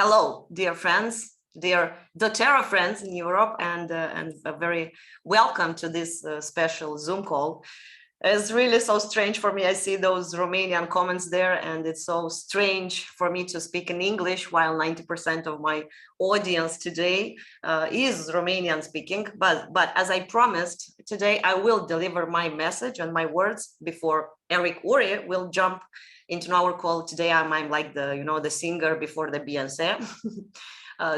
Hello, dear friends, dear doTERRA friends in Europe, and a very welcome to this special Zoom call. It's really so strange for me. I see those Romanian comments there, and it's so strange for me to speak in English while 90% of my audience today is Romanian speaking. But as I promised, today I will deliver my message and my words before Eric Worre will jump into our call. Today I'm like the singer before the Beyonce.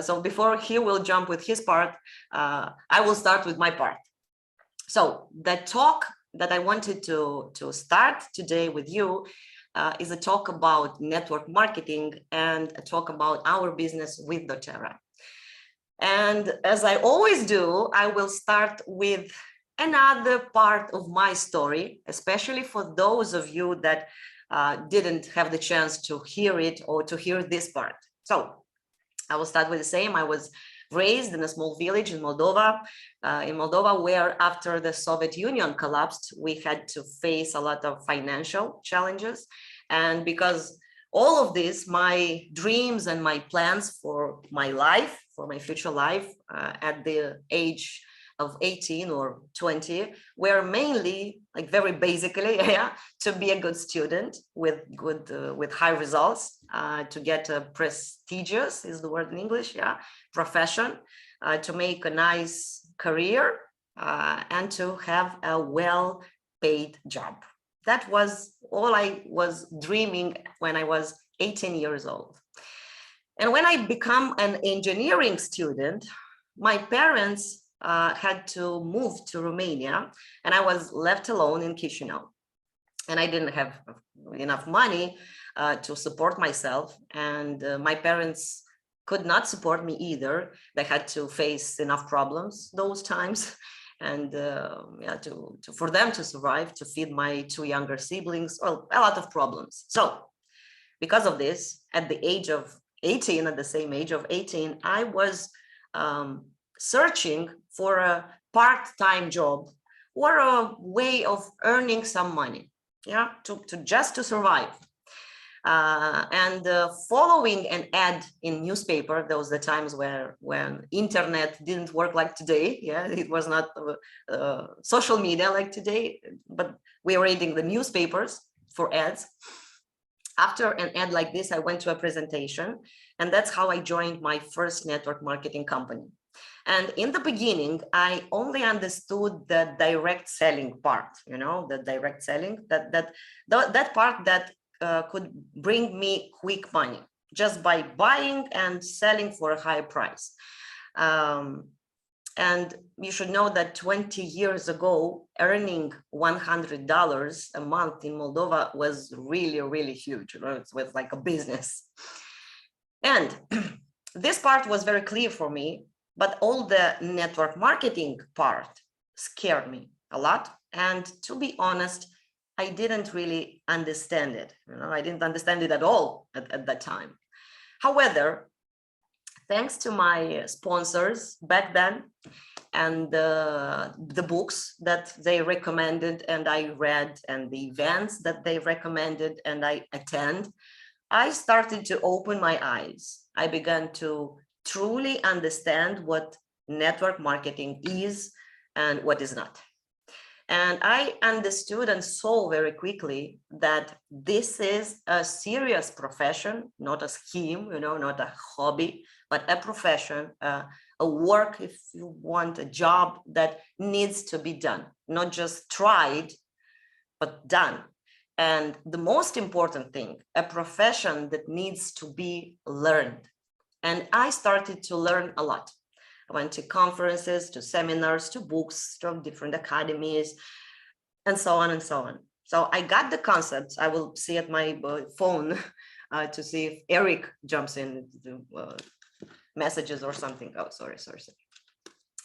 So before he will jump with his part, I will start with my part. So the talk that I wanted to start today with you is a talk about network marketing and a talk about our business with doTERRA. And as I always do, I will start with another part of my story, especially for those of you that didn't have the chance to hear it or to hear this part. So I will start with the same. I was raised in a small village in Moldova, where after the Soviet Union collapsed, we had to face a lot of financial challenges. And because all of this, my dreams and my plans for my life, for my future life at the age of 18 or 20 were mainly, like very basically, to be a good student with high results, to get a prestigious, is the word in English, profession, to make a nice career, and to have a well-paid job. That was all I was dreaming when I was 18 years old. And when I became an engineering student, my parents had to move to Romania, and I was left alone in Chisinau. And I didn't have enough money to support myself, and my parents could not support me either. They had to face enough problems those times, and for them to survive, to feed my two younger siblings, well, a lot of problems. So because of this, at the age of 18, at the same age of 18, I was searching for a part-time job or a way of earning some money, just to survive. And following an ad in newspaper, those the times when internet didn't work like today. It was not social media like today, but we were reading the newspapers for ads. After an ad like this, I went to a presentation, and that's how I joined my first network marketing company. And in the beginning, I only understood the direct selling part, the direct selling, that part that could bring me quick money just by buying and selling for a high price. And you should know that 20 years ago, earning $100 a month in Moldova was really, really huge. It was like a business. And this part was very clear for me. But all the network marketing part scared me a lot. And to be honest, I didn't really understand it. I didn't understand it at all at that time. However, thanks to my sponsors back then and the books that they recommended and I read, and the events that they recommended and I attend, I started to open my eyes. I began to truly understand what network marketing is and what is not. And I understood and saw very quickly that this is a serious profession, not a scheme, not a hobby, but a profession, a work, if you want, a job that needs to be done, not just tried, but done. And the most important thing, a profession that needs to be learned. And I started to learn a lot. I went to conferences, to seminars, to books, to different academies, and so on and so on. So I got the concepts. I will see at my phone to see if Eric jumps in messages or something. Oh, sorry.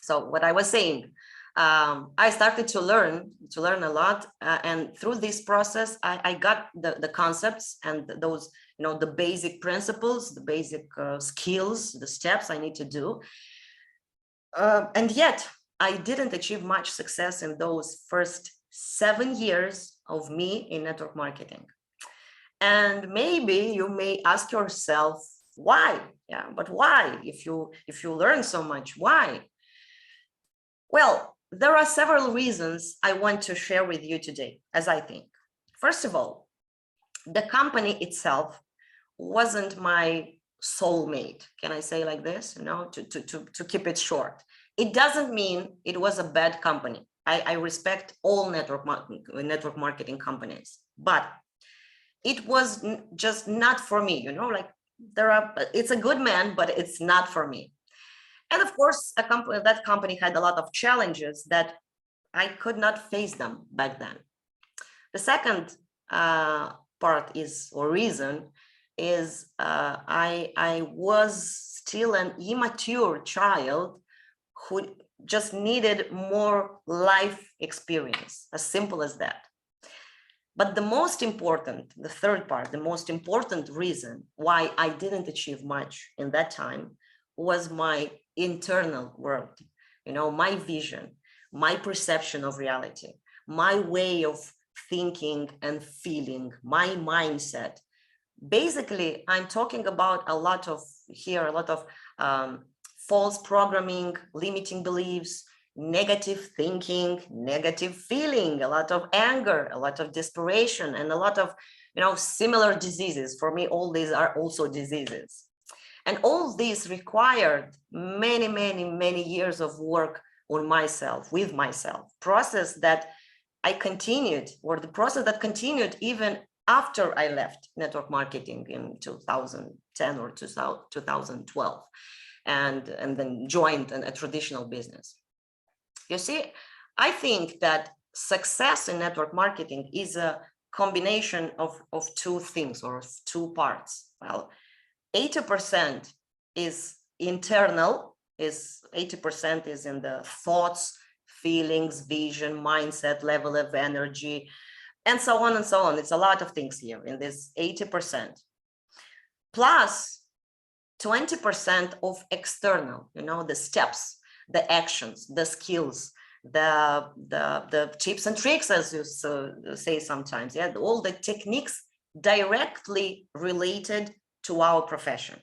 So what I was saying, I started to learn a lot. And through this process, I got the concepts and those, the basic principles, the basic skills, the steps I need to do. And yet I didn't achieve much success in those first 7 years of me in network marketing. And maybe you may ask yourself, Why? Yeah, but why? If you learn so much, why? Well, there are several reasons I want to share with you today, as I think. First of all, the company itself wasn't my soulmate. Can I say like this? You know, to keep it short. It doesn't mean it was a bad company. I respect all network marketing companies, but it was just not for me. You know, like it's a good man, but it's not for me. And of course, that company had a lot of challenges that I could not face them back then. The second part is, or reason, is I was still an immature child who just needed more life experience, as simple as that. But the most important, the third part, the most important reason why I didn't achieve much in that time was my internal world, you know, my vision, my perception of reality, my way of thinking and feeling, my mindset. Basically, I'm talking about a lot of false programming, limiting beliefs, negative thinking, negative feeling, a lot of anger, a lot of desperation, and a lot of, you know, similar diseases. For me, all these are also diseases. And all this required many, many, many years of work on myself, with myself, process that I continued, or the process that continued even after I left network marketing in 2010 or 2012, and then joined a traditional business. You see, I think that success in network marketing is a combination of two things, or two parts. Well, 80% is internal, 80% is in the thoughts, feelings, vision, mindset, level of energy, and so on and so on. It's a lot of things here in this 80%. Plus 20% of external, you know, the steps, the actions, the skills, the tips and tricks, as you say sometimes, yeah, all the techniques directly related to our profession.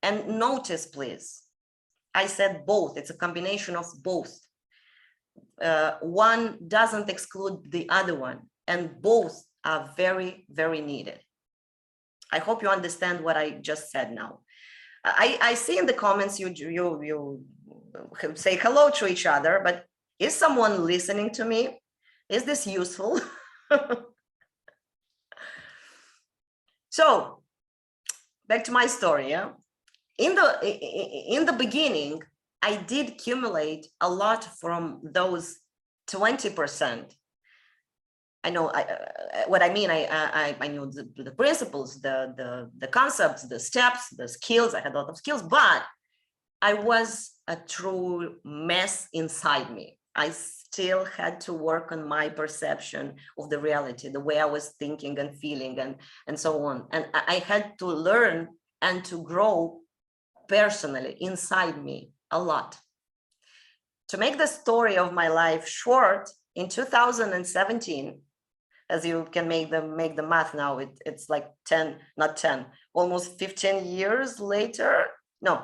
And notice, please, I said both. It's a combination of both. One doesn't exclude the other one, and both are very, very needed. I hope you understand what I just said now. I see in the comments you say hello to each other, but is someone listening to me? Is this useful? So back to my story. Yeah? In the beginning, I did accumulate a lot from those 20%. I know what I mean. I knew the principles, the concepts, the steps, the skills. I had a lot of skills, but I was a true mess inside me. I still had to work on my perception of the reality, the way I was thinking and feeling, and so on. And I had to learn and to grow personally inside me a lot. To make the story of my life short, in 2017, as you can make the math now, it's like 10, not 10, almost 15 years later. No,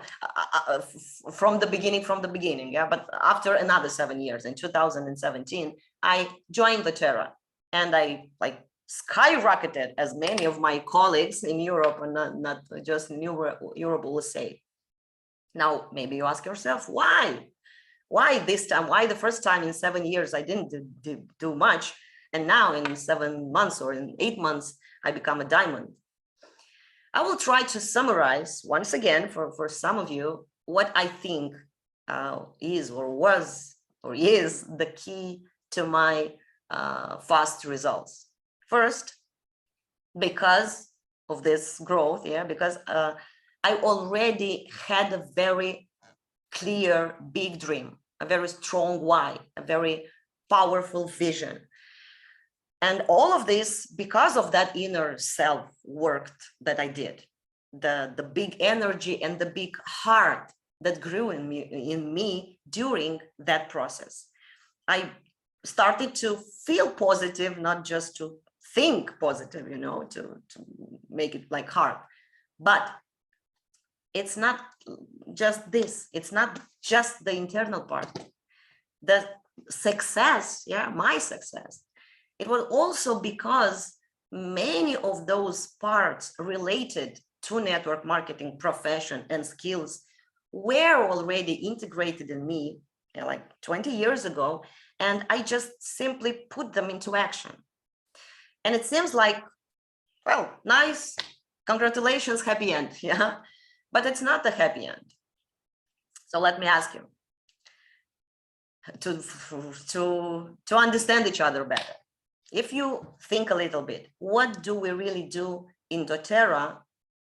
from the beginning, yeah. But after another 7 years, in 2017, I joined the Terra, and I like skyrocketed, as many of my colleagues in Europe, and not just in Europe, will say. Now, maybe you ask yourself, why? Why this time? Why the first time in 7 years I didn't do much, and now in 7 months or in 8 months I become a diamond? I will try to summarize once again for some of you what I think is or was or is the key to my fast results. First, because of this growth, yeah, because I already had a very clear big dream, a very strong why, a very powerful vision. And all of this, because of that inner self work that I did, the big energy and the big heart that grew in me during that process. I started to feel positive, not just to think positive, you know, to make it like hard, but it's not just this, it's not just the internal part. The success, yeah, my success, it was also because many of those parts related to network marketing profession and skills were already integrated in me, you know, like 20 years ago, and I just simply put them into action. And it seems like, well, nice, congratulations, happy end, yeah, but it's not a happy end. So let me ask you to understand each other better. If you think a little bit, what do we really do in doTERRA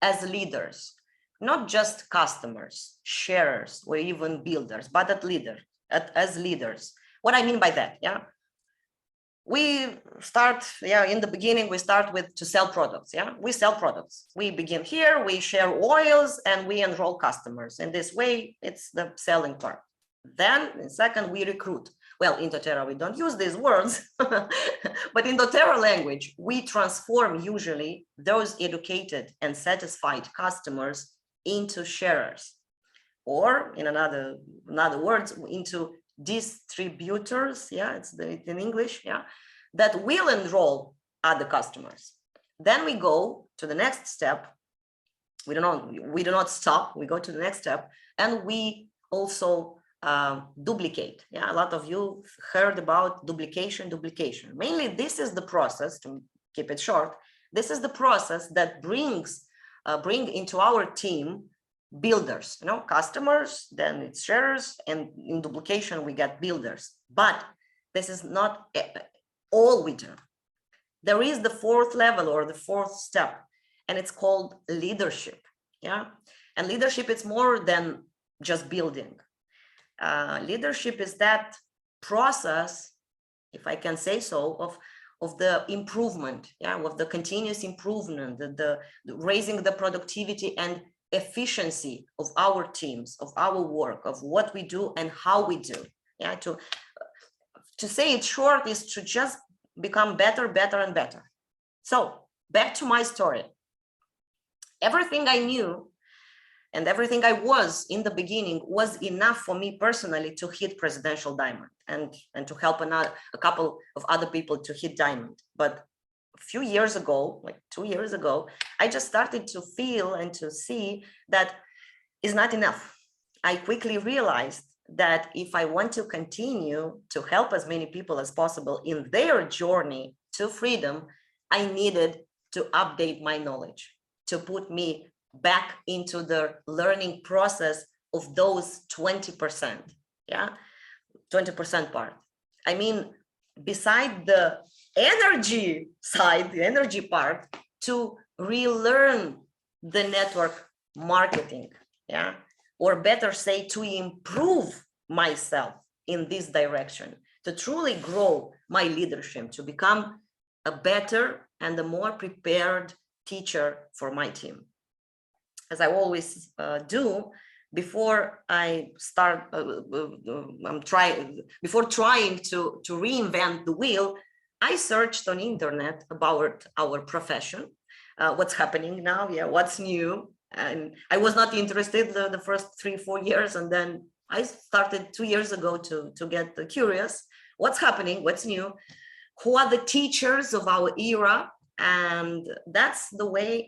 as leaders? Not just customers, sharers, or even builders, but as leaders. What I mean by that, yeah? We start, yeah, in the beginning, we start with to sell products, yeah? We sell products. We begin here, we share oils, and we enroll customers. In this way, it's the selling part. Then, in second, we recruit. Well, in doTERRA, we don't use these words, but in doTERRA language, we transform usually those educated and satisfied customers into sharers, or in other words, into distributors, yeah, it's in English, yeah, that will enroll other customers. Then we go to the next step. We do not stop. We go to the next step, and we also duplicate. Yeah, a lot of you heard about duplication. Mainly, this is the process, to keep it short, this is the process that bring into our team builders, you know, customers, then it's sharers, and in duplication we get builders. But this is not all we do. There is the fourth level, or the fourth step, and it's called leadership. Yeah, and leadership is more than just building. Leadership is that process, if I can say so, of the improvement, yeah, of the continuous improvement, the raising the productivity and efficiency of our teams, of our work, of what we do and how we do. Yeah, to say it short is to just become better and better. So back to my story. Everything I knew and everything I was in the beginning was enough for me personally to hit presidential diamond and to help a couple of other people to hit diamond. But a few years ago, like 2 years ago, I just started to feel and to see that is not enough. I quickly realized that if I want to continue to help as many people as possible in their journey to freedom, I needed to update my knowledge, to put me back into the learning process of those 20%, yeah, 20% part. I mean, beside the energy side, the energy part, to relearn the network marketing, yeah, or better say, to improve myself in this direction, to truly grow my leadership, to become a better and a more prepared teacher for my team. As I always do, before I start, before trying to reinvent the wheel, I searched on internet about our profession, what's happening now, yeah, what's new. And I was not interested the first 3-4 years, and then I started 2 years ago to get curious. What's happening? What's new? Who are the teachers of our era? And that's the way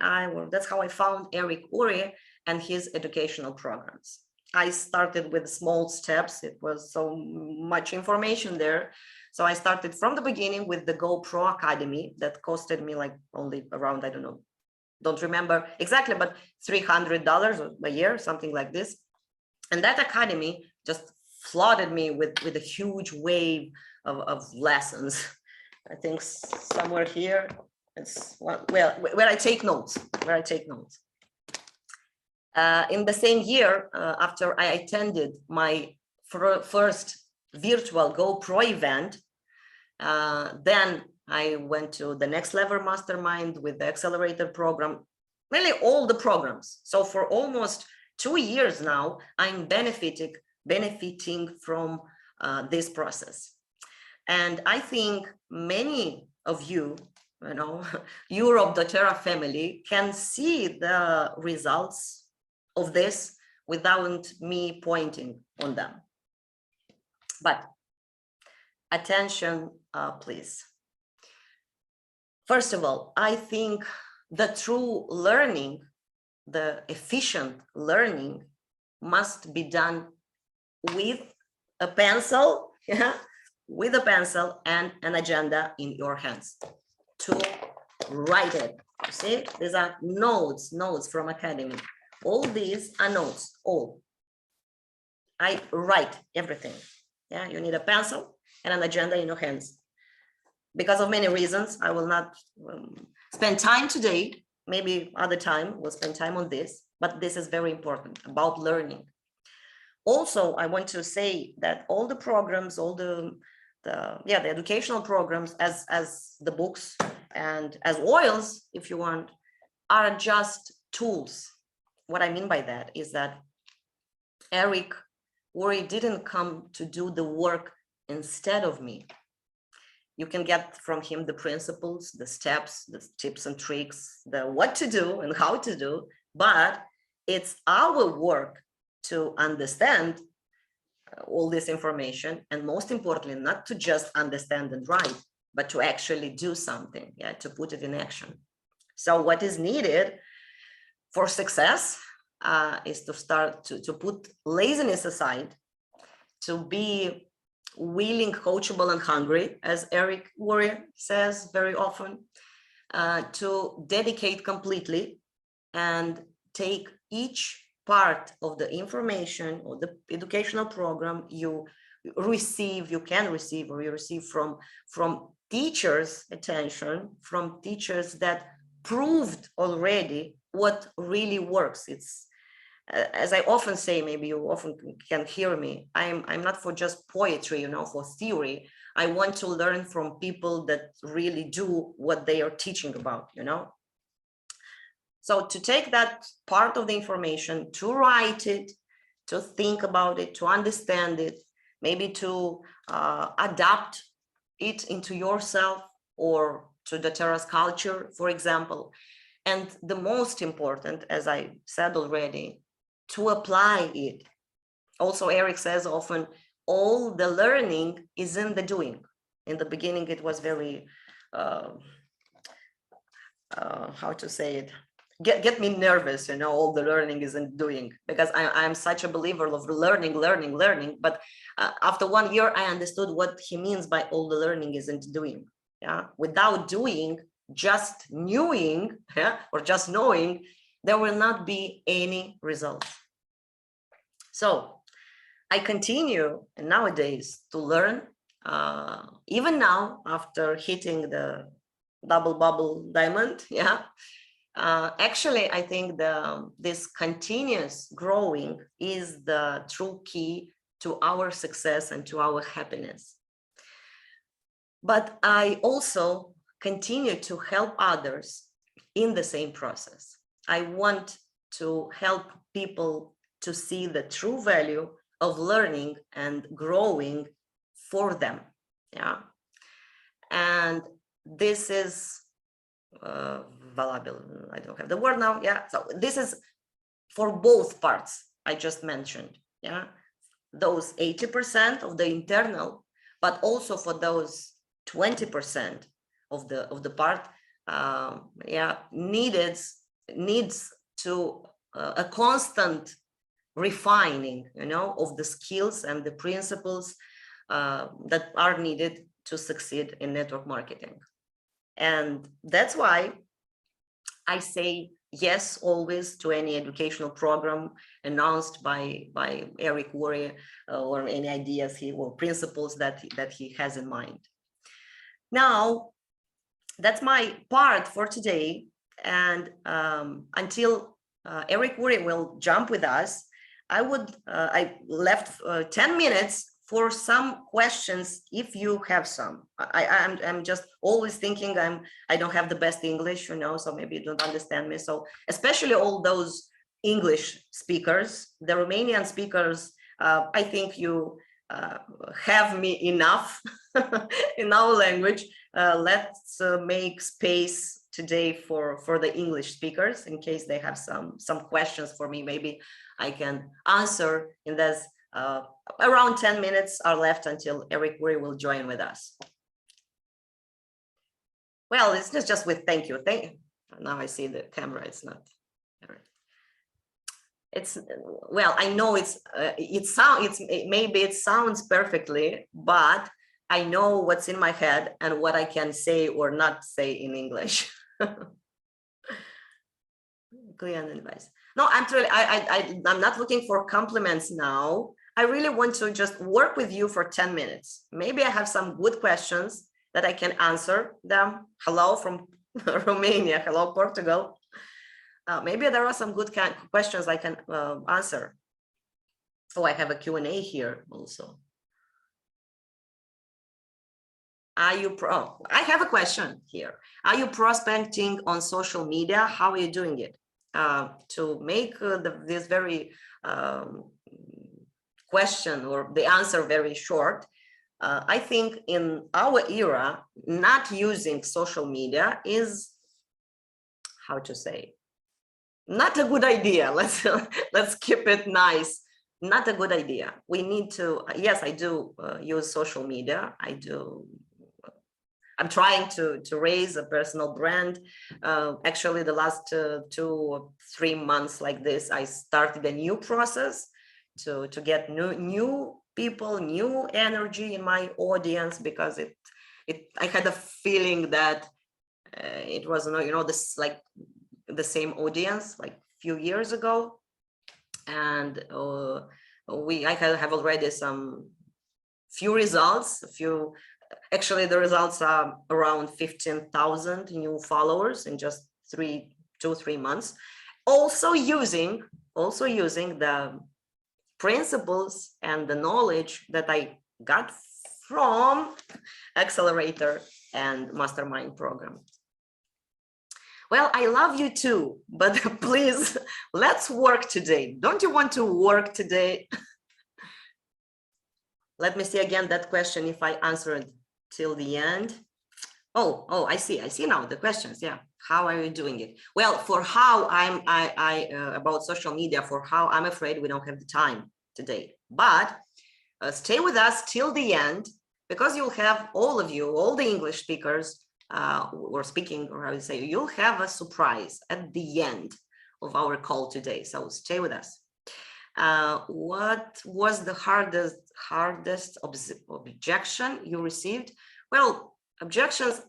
that's how I found Eric Worre and his educational programs. I started with small steps. It was so much information there. So I started from the beginning with the GoPro Academy that costed me like only around, I don't know, don't remember exactly, but $300 a year, something like this. And that academy just flooded me with a huge wave of lessons. I think somewhere here, it's where I take notes, in the same year, after I attended my first virtual GoPro event, then I went to the Next Level Mastermind with the Accelerator program, really all the programs. So for almost 2 years now, I'm benefiting from this process. And I think many of you, you know, Europe doTERRA family can see the results of this without me pointing on them. But attention, please. First of all, I think the true learning, the efficient learning, must be done with a pencil, yeah, with a pencil and an agenda in your hands to write it. You see, these are notes from academy. All these are notes, all. I write everything. Yeah, you need a pencil and an agenda in your hands. Because of many reasons, I will not spend time today. Maybe other time we'll spend time on this, but this is very important about learning. Also, I want to say that all the programs, all the educational programs, as the books and as oils, if you want, are just tools. What I mean by that is that Eric Worre didn't come to do the work instead of me. You can get from him the principles, the steps, the tips and tricks, the what to do and how to do, but it's our work to understand all this information, and most importantly, not to just understand and write, but to actually do something, yeah, to put it in action. So what is needed for success is to start to put laziness aside, to be willing, coachable, and hungry, as Eric Worre says very often, to dedicate completely and take each part of the information or the educational program you receive, you receive from teachers' attention, from teachers that proved already what really works. It's, as I often say, maybe you often can hear me, I'm not for just poetry, you know, for theory. I want to learn from people that really do what they are teaching about, you know. So to take that part of the information, to write it, to think about it, to understand it, maybe to adapt it into yourself or to the Terra's culture, for example. And the most important, as I said already, to apply it. Also, Eric says often, all the learning is in the doing. In the beginning, it was very, how to say it, get me nervous, you know, all the learning is in doing, because I'm such a believer of learning. But after 1 year, I understood what he means by all the learning isn't doing. Yeah, without doing, just knowing, yeah, or just knowing, there will not be any results. So I continue nowadays to learn, even now after hitting the double bubble diamond. Yeah. Actually, I think this continuous growing is the true key to our success and to our happiness. But I also continue to help others in the same process. I want to help people to see the true value of learning and growing for them. Yeah. And this is valuable. I don't have the word now. Yeah. So this is for both parts I just mentioned. Yeah. Those 80% of the internal, but also for those 20% of the part, yeah, needs to a constant refining, you know, of the skills and the principles that are needed to succeed in network marketing. And that's why I say yes always to any educational program announced by Eric Worre, or any ideas or principles that he has in mind. Now, that's my part for today. And until Eric Worre will jump with us, I left 10 minutes for some questions, if you have some. I'm just always thinking I don't have the best English, you know, so maybe you don't understand me. So especially all those English speakers, the Romanian speakers, I think you have me enough in our language. Let's make space today for the English speakers in case they have some questions for me. Maybe I can answer in this. Around 10 minutes are left until Eric Worre will join with us. Well, it's just with thank you. Now I see the camera. It's not. It's well, I know maybe it sounds perfectly, but I know what's in my head and what I can say or not say in English. Clear advice. No, I'm not looking for compliments now. I really want to just work with you for 10 minutes. Maybe I have some good questions that I can answer them. Hello from Romania. Hello, Portugal. Maybe there are some good questions I can answer. Oh, I have a Q&A here also. I have a question here. Are you prospecting on social media? How are you doing it? To make this very question or the answer very short, I think in our era, not using social media is, how to say, not a good idea. Let's keep it nice. Not a good idea. We need to, yes, I do use social media. I'm trying to raise a personal brand. Actually, the last 2 or 3 months like this, I started a new process to get new people, new energy in my audience, because I had a feeling that it was, this like the same audience like a few years ago, and I have already some few results. Actually, the results are around 15,000 new followers in just 2-3 months. Also using the principles and the knowledge that I got from Accelerator and Mastermind program. Well, I love you too, but please, let's work today. Don't you want to work today? Let me see again that question if I answered till the end. Oh, I see now the questions. Yeah, how are you doing it? Well, for how about social media, for how I'm afraid we don't have the time today, but stay with us till the end, because you'll have all the English speakers or speaking, or how you say, you'll have a surprise at the end of our call today. So stay with us. What was the hardest objection you received? Well, objections,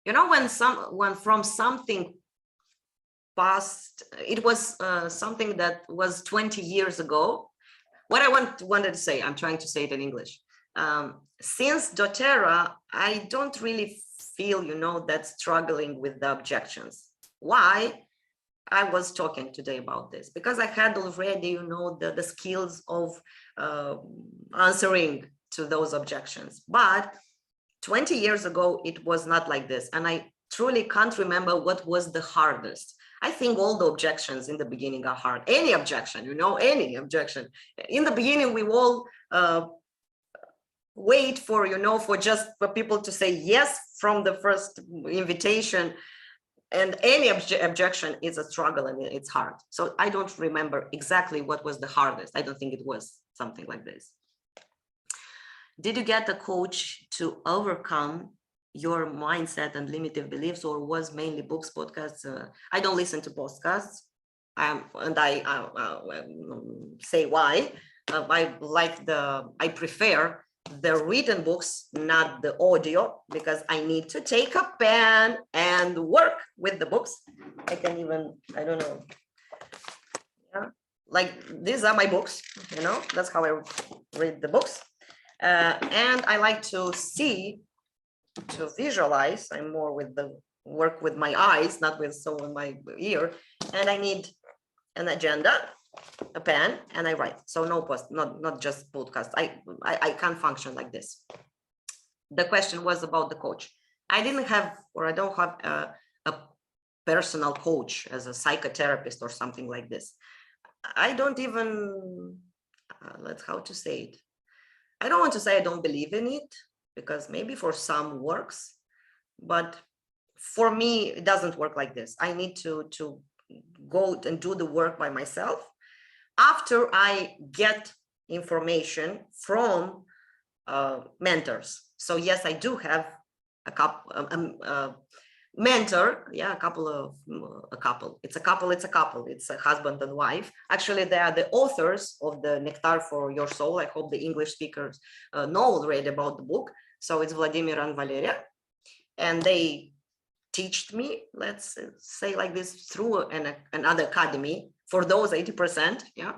when from something past, it was something that was 20 years ago. What I wanted to say, I'm trying to say it in English. Since doTERRA, I don't really feel, that struggling with the objections. Why? I was talking today about this because I had already, the skills of answering to those objections. But 20 years ago, it was not like this. And I truly can't remember what was the hardest. I think all the objections in the beginning are hard. Any objection, any objection. In the beginning, we all wait for, for people to say yes from the first invitation. And any objection is a struggle and it's hard. So I don't remember exactly what was the hardest. I don't think it was something like this. Did you get a coach to overcome your mindset and limited beliefs, or was mainly books, podcasts? I don't listen to podcasts, and I say why. I prefer the written books, not the audio, because I need to take a pen and work with the books. I can even, I don't know. Yeah, like these are my books, that's how I read the books. And I like to visualize. I'm more with the work with my eyes, not with so in my ear. And I need an agenda, a pen, and I write. So not just podcast. I can't function like this. The question was about the coach. I didn't have, or I don't have a personal coach as a psychotherapist or something like this. I don't even, how to say it. I don't want to say I don't believe in it, because maybe for some works, but for me, it doesn't work like this. I need to go and do the work by myself after I get information from mentors. So yes, I do have a couple mentor, yeah, a couple. It's a husband and wife. Actually, they are the authors of the Nectar for Your Soul. I hope the English speakers know already about the book. So it's Vladimir and Valeria, and they taught me, let's say like this, through another academy for those 80%, yeah.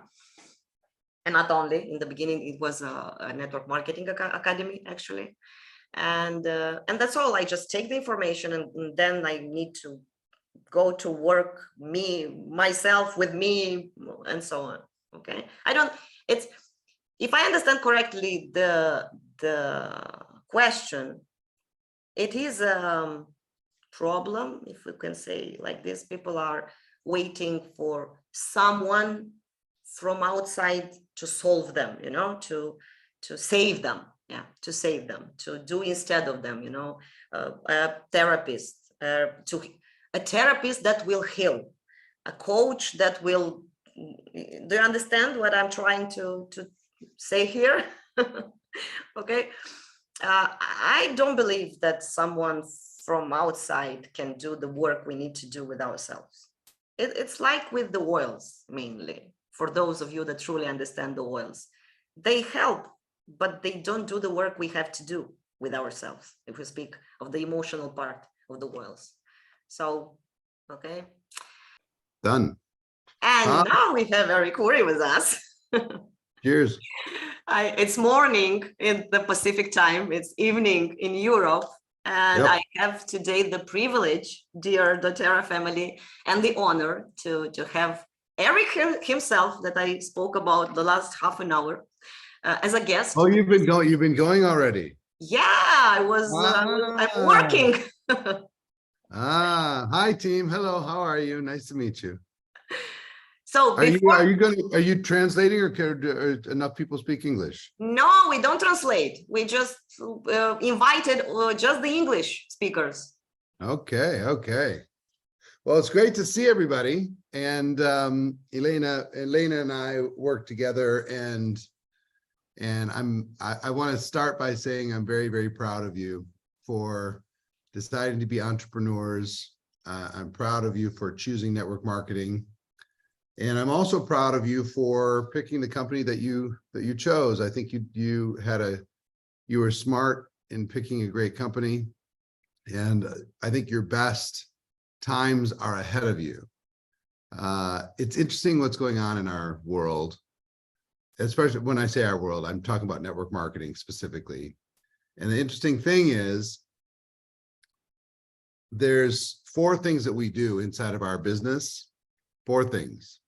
And not only in the beginning, it was a network marketing academy actually. And that's all. I just take the information, and then I need to go to work myself with me, and so on. Okay, if I understand correctly the question, it is a problem, if we can say like this. People are waiting for someone from outside to solve them, to save them. Yeah, to save them, to do instead of them, a therapist, a therapist that will heal, a coach that will. Do you understand what I'm trying to say here? Okay. I don't believe that someone from outside can do the work we need to do with ourselves. It's like with the oils, mainly. For those of you that truly understand the oils, they help, but they don't do the work we have to do with ourselves, if we speak of the emotional part of the oils. So, okay. Done. And now we have Eric Worre with us. Cheers. It's morning in the Pacific time, it's evening in Europe. And yep. I have today the privilege, dear doTERRA family, and the honor to have Eric himself, that I spoke about the last half an hour, as a guest. Oh, you've been going already? Yeah, I'm working. Hi team. Hello, how are you? Nice to meet you. So are you translating, or enough people speak English? No, we don't translate. We just invited just the English speakers. Okay. Well, it's great to see everybody. And Elena and I work together, and I want to start by saying I'm very, very proud of you for deciding to be entrepreneurs. I'm proud of you for choosing network marketing. And I'm also proud of you for picking the company that you chose. I think you were smart in picking a great company, and I think your best times are ahead of you. It's interesting what's going on in our world, especially when I say our world, I'm talking about network marketing specifically. And the interesting thing is, there's 4 things that we do inside of our business, 4 things.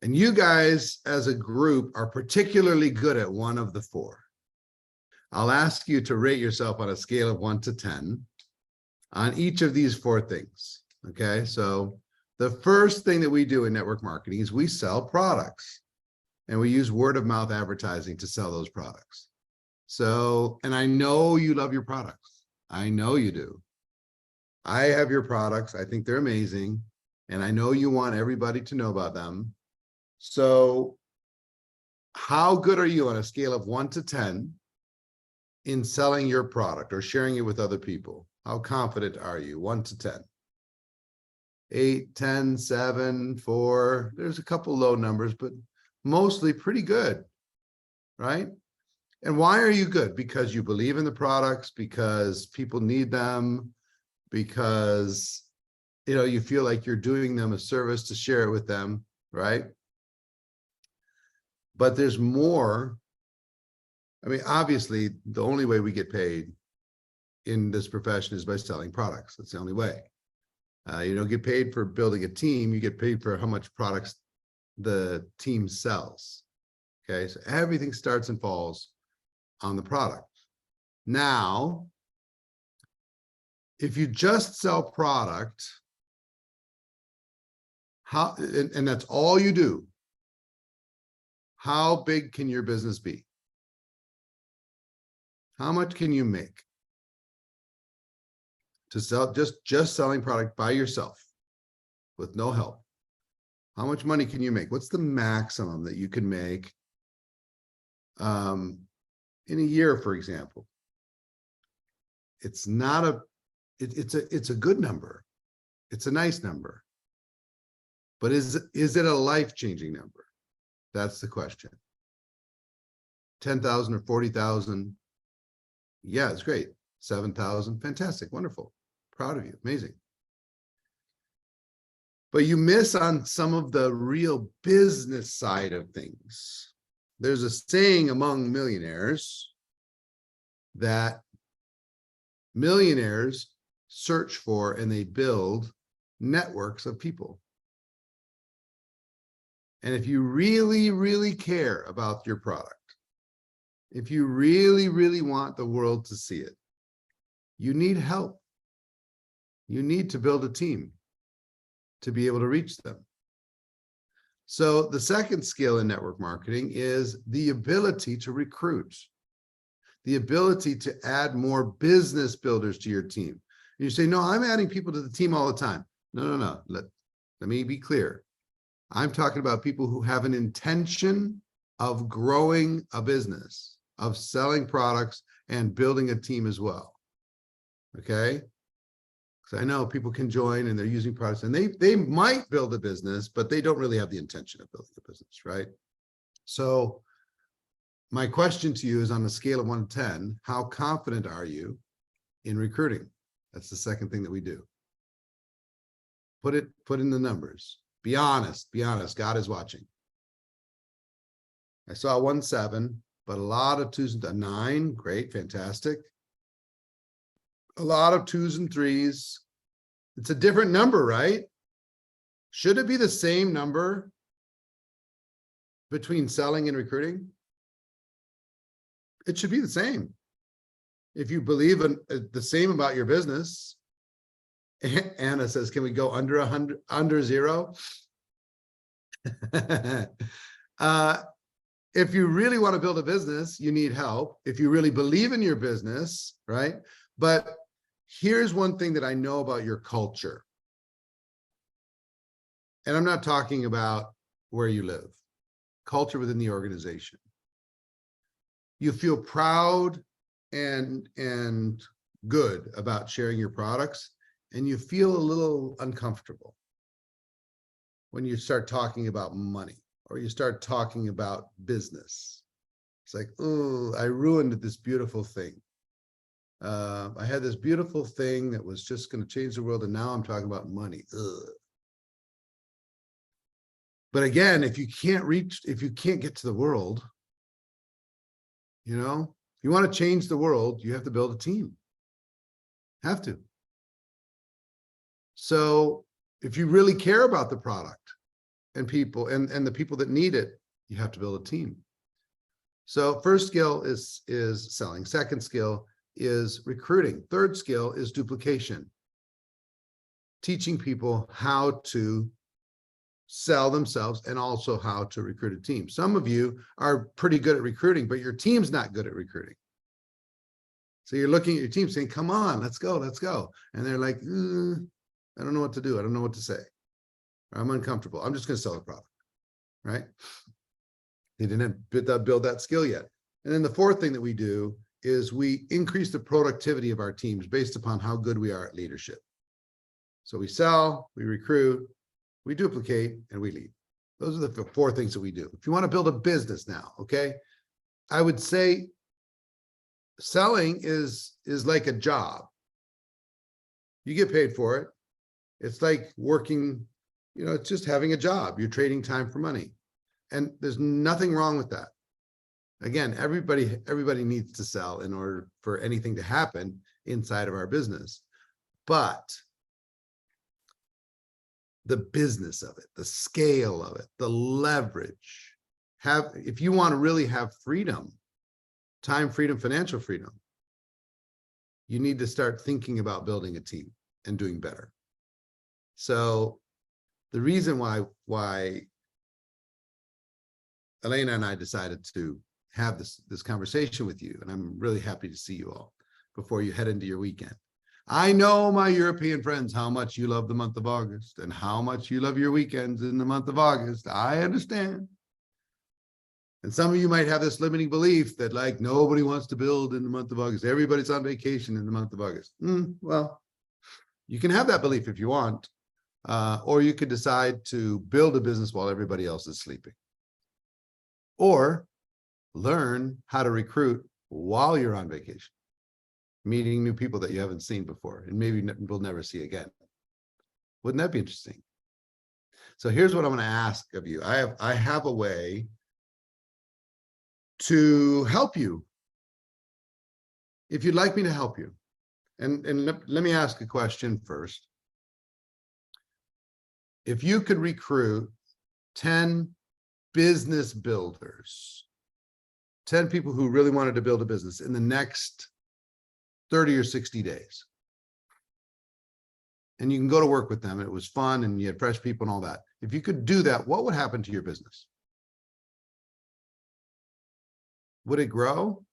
And you guys as a group are particularly good at one of the 4. I'll ask you to rate yourself on a scale of 1 to 10 on each of these 4 things. Okay, so the first thing that we do in network marketing is we sell products, and we use word of mouth advertising to sell those products. So, and I know you love your products. I know you do. I have your products. I think they're amazing. And I know you want everybody to know about them. So how good are you on a scale of 1 to 10 in selling your product or sharing it with other people? How confident are you? 1 to 10. 8, 10, 7, 4. There's a couple low numbers, but mostly pretty good, right? And why are you good? Because you believe in the products, because people need them, because you feel like you're doing them a service to share it with them, right? But there's more. I mean, obviously, the only way we get paid in this profession is by selling products. That's the only way. You don't get paid for building a team. You get paid for how much products the team sells. Okay, so everything starts and falls on the product. Now, if you just sell product, and that's all you do, how big can your business be? How much can you make? to sell, just selling product by yourself with no help. How much money can you make? What's the maximum that you can make in a year, for example? It's not a, it's a good number. It's a nice number. But is it a life-changing number? That's the question. 10,000 or 40,000. Yeah, it's great. 7,000, fantastic, wonderful. Proud of you, amazing. But you miss on some of the real business side of things. There's a saying among millionaires that millionaires search for and they build networks of people. And if you really, really care about your product, if you really, really want the world to see it, you need help. You need to build a team to be able to reach them. So the second skill in network marketing is the ability to recruit, the ability to add more business builders to your team. And you say, no, I'm adding people to the team all the time. No. Let me be clear. I'm talking about people who have an intention of growing a business, of selling products and building a team as well. Okay? Because I know people can join and they're using products and they might build a business, but they don't really have the intention of building a business, right? So my question to you is, on a scale of 1 to 10, how confident are you in recruiting? That's the second thing that we do. Put in the numbers. Be honest, God is watching. I saw 1.7, but a lot of 2s and 9, great, fantastic. A lot of 2s and 3s. It's a different number, right? Should it be the same number between selling and recruiting? It should be the same. If you believe in the same about your business. Anna says, can we go under 100, under 0? If you really want to build a business, you need help. If you really believe in your business, right? But here's one thing that I know about your culture. And I'm not talking about where you live, culture within the organization. You feel proud and good about sharing your products, and you feel a little uncomfortable when you start talking about money or you start talking about business. It's like, oh, I ruined this beautiful thing. I had this beautiful thing that was just going to change the world, and now I'm talking about money. Ugh. But again, if you can't get to the world, you know, you want to change the world, you have to build a team. Have to. So if you really care about the product and people and the people that need it, you have to build a team. So first skill is selling. Second skill is recruiting. Third skill is duplication. Teaching people how to sell themselves and also how to recruit a team. Some of you are pretty good at recruiting, but your team's not good at recruiting. So you're looking at your team saying, come on, let's go. And they're like, I don't know what to do. I don't know what to say. I'm uncomfortable. I'm just going to sell the product, right? They didn't build that skill yet. And then the fourth thing that we do is we increase the productivity of our teams based upon how good we are at leadership. So we sell, we recruit, we duplicate, and we lead. Those are the 4 things that we do. If you want to build a business now, okay, I would say selling is like a job. You get paid for it. It's like working, you know, it's just having a job. You're trading time for money. And there's nothing wrong with that. Again, everybody needs to sell in order for anything to happen inside of our business. But the business of it, the scale of it, the leverage, if you want to really have freedom, time freedom, financial freedom, you need to start thinking about building a team and doing better. So the reason why Elena and I decided to have this conversation with you, and I'm really happy to see you all before you head into your weekend. I know, my European friends, how much you love the month of August and how much you love your weekends in the month of August. I understand. And some of you might have this limiting belief that like nobody wants to build in the month of August. Everybody's on vacation in the month of August. Well, you can have that belief if you want, or you could decide to build a business while everybody else is sleeping. Or learn how to recruit while you're on vacation, meeting new people that you haven't seen before and maybe will never see again. Wouldn't that be interesting? So here's what I'm going to ask of you. I have a way to help you if you'd like me to help you. And let me ask a question first. If you could recruit 10 business builders, 10 people who really wanted to build a business in the next 30 or 60 days, and you can go to work with them, it was fun and you had fresh people and all that. If you could do that, what would happen to your business? Would it grow?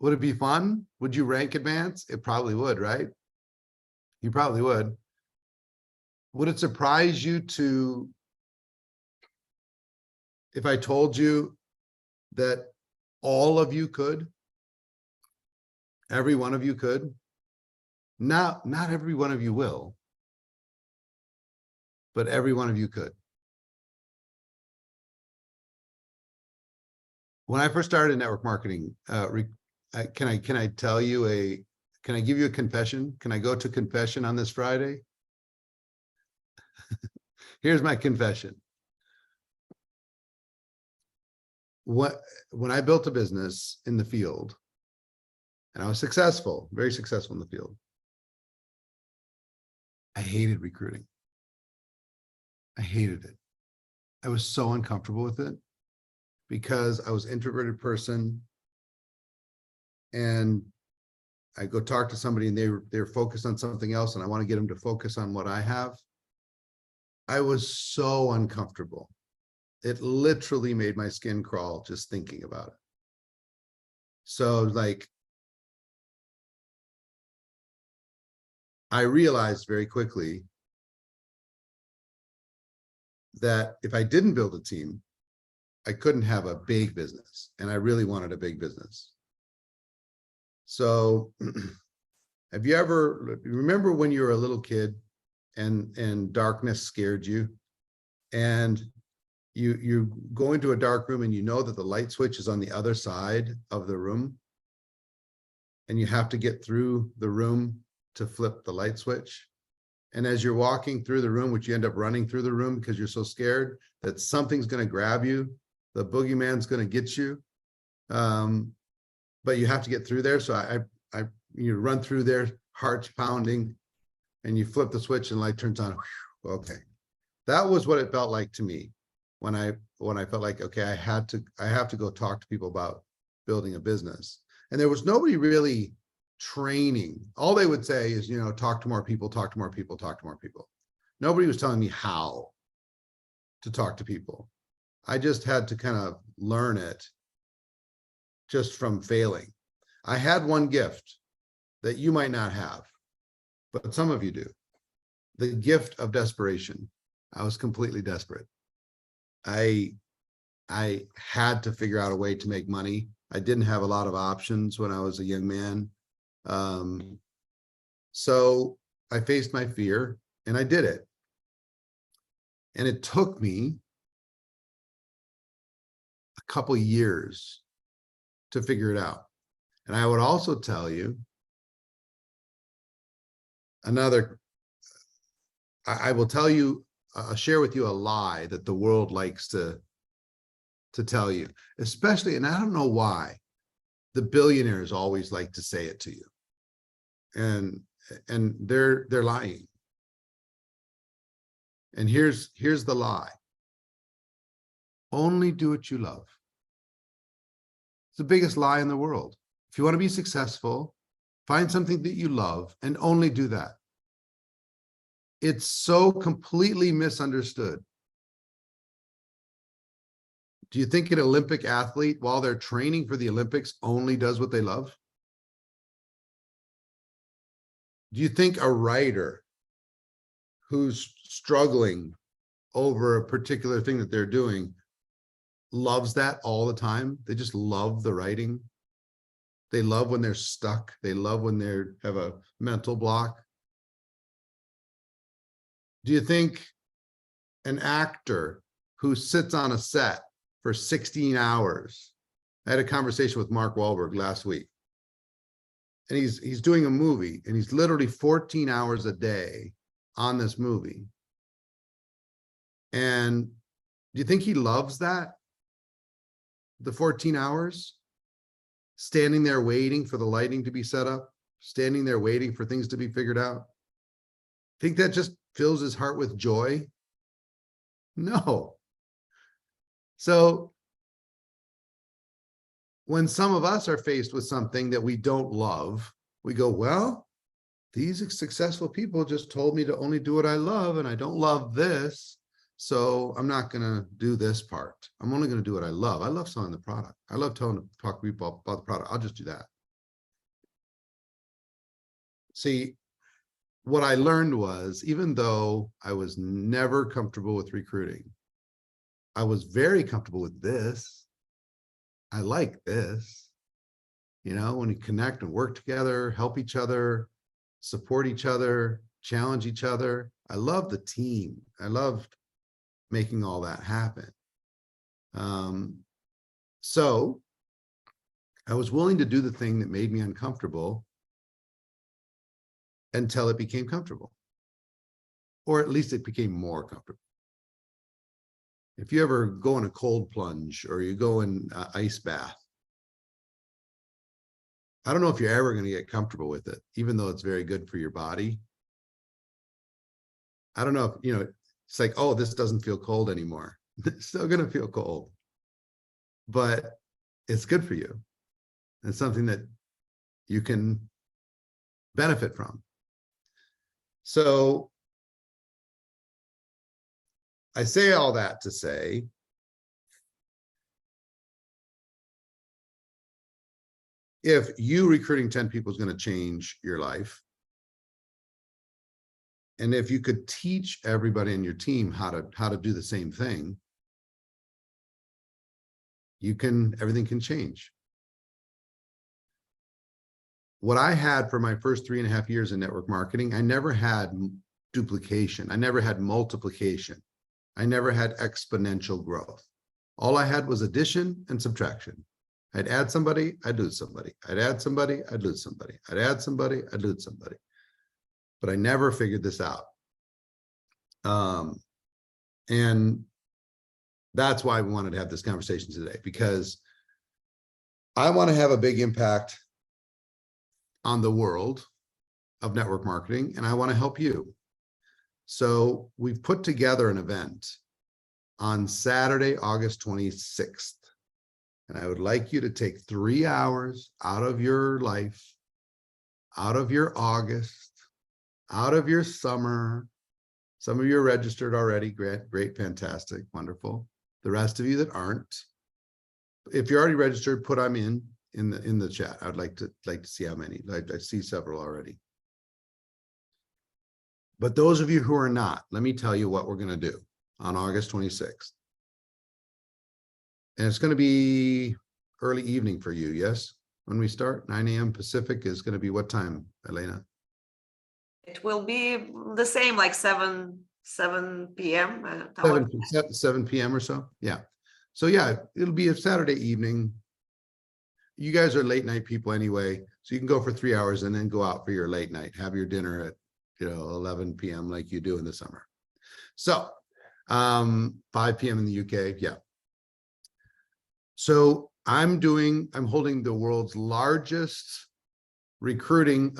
Would it be fun? Would you rank advance? It probably would, right? You probably would. Would it surprise you to, if I told you that all of you could, every one of you could? Not every one of you will, but every one of you could. When I first started in network marketing, can I tell you can I give you a confession? Can I go to confession on this Friday? Here's my confession. When I built a business in the field, and I was successful, very successful in the field, I hated recruiting. I hated it. I was so uncomfortable with it because I was an introverted person, and I go talk to somebody and they're focused on something else, and I want to get them to focus on what I have. I was so uncomfortable. It literally made my skin crawl just thinking about it. So like, I realized very quickly that if I didn't build a team, I couldn't have a big business, and I really wanted a big business. So have you ever, remember when you were a little kid and darkness scared you, and you go into a dark room and you know that the light switch is on the other side of the room, and you have to get through the room to flip the light switch? And as you're walking through the room, which you end up running through the room because you're so scared that something's going to grab you, the boogeyman's going to get you, but you have to get through there. So you run through there, heart's pounding, and you flip the switch and light turns on. Whew, okay, that was what it felt like to me when I felt like, okay, I have to go talk to people about building a business. And there was nobody really training. All they would say is, talk to more people, talk to more people, talk to more people. Nobody was telling me how to talk to people. I just had to kind of learn it just from failing. I had one gift that you might not have, but some of you do. The gift of desperation. I was completely desperate. I had to figure out a way to make money. I didn't have a lot of options when I was a young man. So I faced my fear and I did it. And it took me a couple years to figure it out. And I would also tell you I will tell you, share with you a lie that the world likes to tell you, especially, and I don't know why, the billionaires always like to say it to you. And they're lying. And here's the lie. Only do what you love. It's the biggest lie in the world. If you want to be successful, find something that you love and only do that. It's so completely misunderstood. Do you think an Olympic athlete, while they're training for the Olympics, only does what they love? Do you think a writer who's struggling over a particular thing that they're doing loves that all the time? They just love the writing. They love when they're stuck. They love when they have a mental block. Do you think an actor who sits on a set for 16 hours? I had a conversation with Mark Wahlberg last week, and he's doing a movie, and he's literally 14 hours a day on this movie. And do you think he loves that? The 14 hours? Standing there waiting for the lighting to be set up, standing there waiting for things to be figured out. Think that just fills his heart with joy? No. So when some of us are faced with something that we don't love, we go, well, these successful people just told me to only do what I love, and I don't love this. So I'm not going to do this part. I'm only going to do what I love. I love selling the product. I love talking to people about the product. I'll just do that. See, what I learned was, even though I was never comfortable with recruiting, I was very comfortable with this. I like this. You know, when you connect and work together, help each other, support each other, challenge each other. I love the team. I loved making all that happen. So I was willing to do the thing that made me uncomfortable until it became comfortable, or at least it became more comfortable. If you ever go in a cold plunge or you go in an ice bath, I don't know if you're ever going to get comfortable with it, even though it's very good for your body. I don't know if, you know, it's like, oh, this doesn't feel cold anymore. It's still going to feel cold, but it's good for you. It's something that you can benefit from. So I say all that to say, if you recruiting 10 people is going to change your life, and if you could teach everybody in your team how to do the same thing, everything can change. What I had for my first 3.5 years in network marketing, I never had duplication. I never had multiplication. I never had exponential growth. All I had was addition and subtraction. I'd add somebody, I'd lose somebody. I'd add somebody, I'd lose somebody. I'd add somebody, I'd lose somebody. But I never figured this out. And that's why we wanted to have this conversation today, because I want to have a big impact on the world of network marketing, and I want to help you. So we've put together an event on Saturday, August 26th. And I would like you to take 3 hours out of your life, out of your August, out of your summer. Some of you are registered already. Great, fantastic, wonderful. The rest of you that aren't, if you're already registered, put I'm in the chat. I'd like to see how many. I see several already. But those of you who are not, let me tell you what we're going to do on August 26th. And it's going to be early evening for you, yes? When we start, 9 a.m. Pacific is going to be what time, Elena? It will be the same, like 7 p.m. 7 p.m. or so? Yeah. So yeah, it'll be a Saturday evening. You guys are late night people anyway, so you can go for 3 hours and then go out for your late night. Have your dinner at 11 p.m. like you do in the summer. So 5 p.m. in the UK, yeah. So I'm holding the world's largest recruiting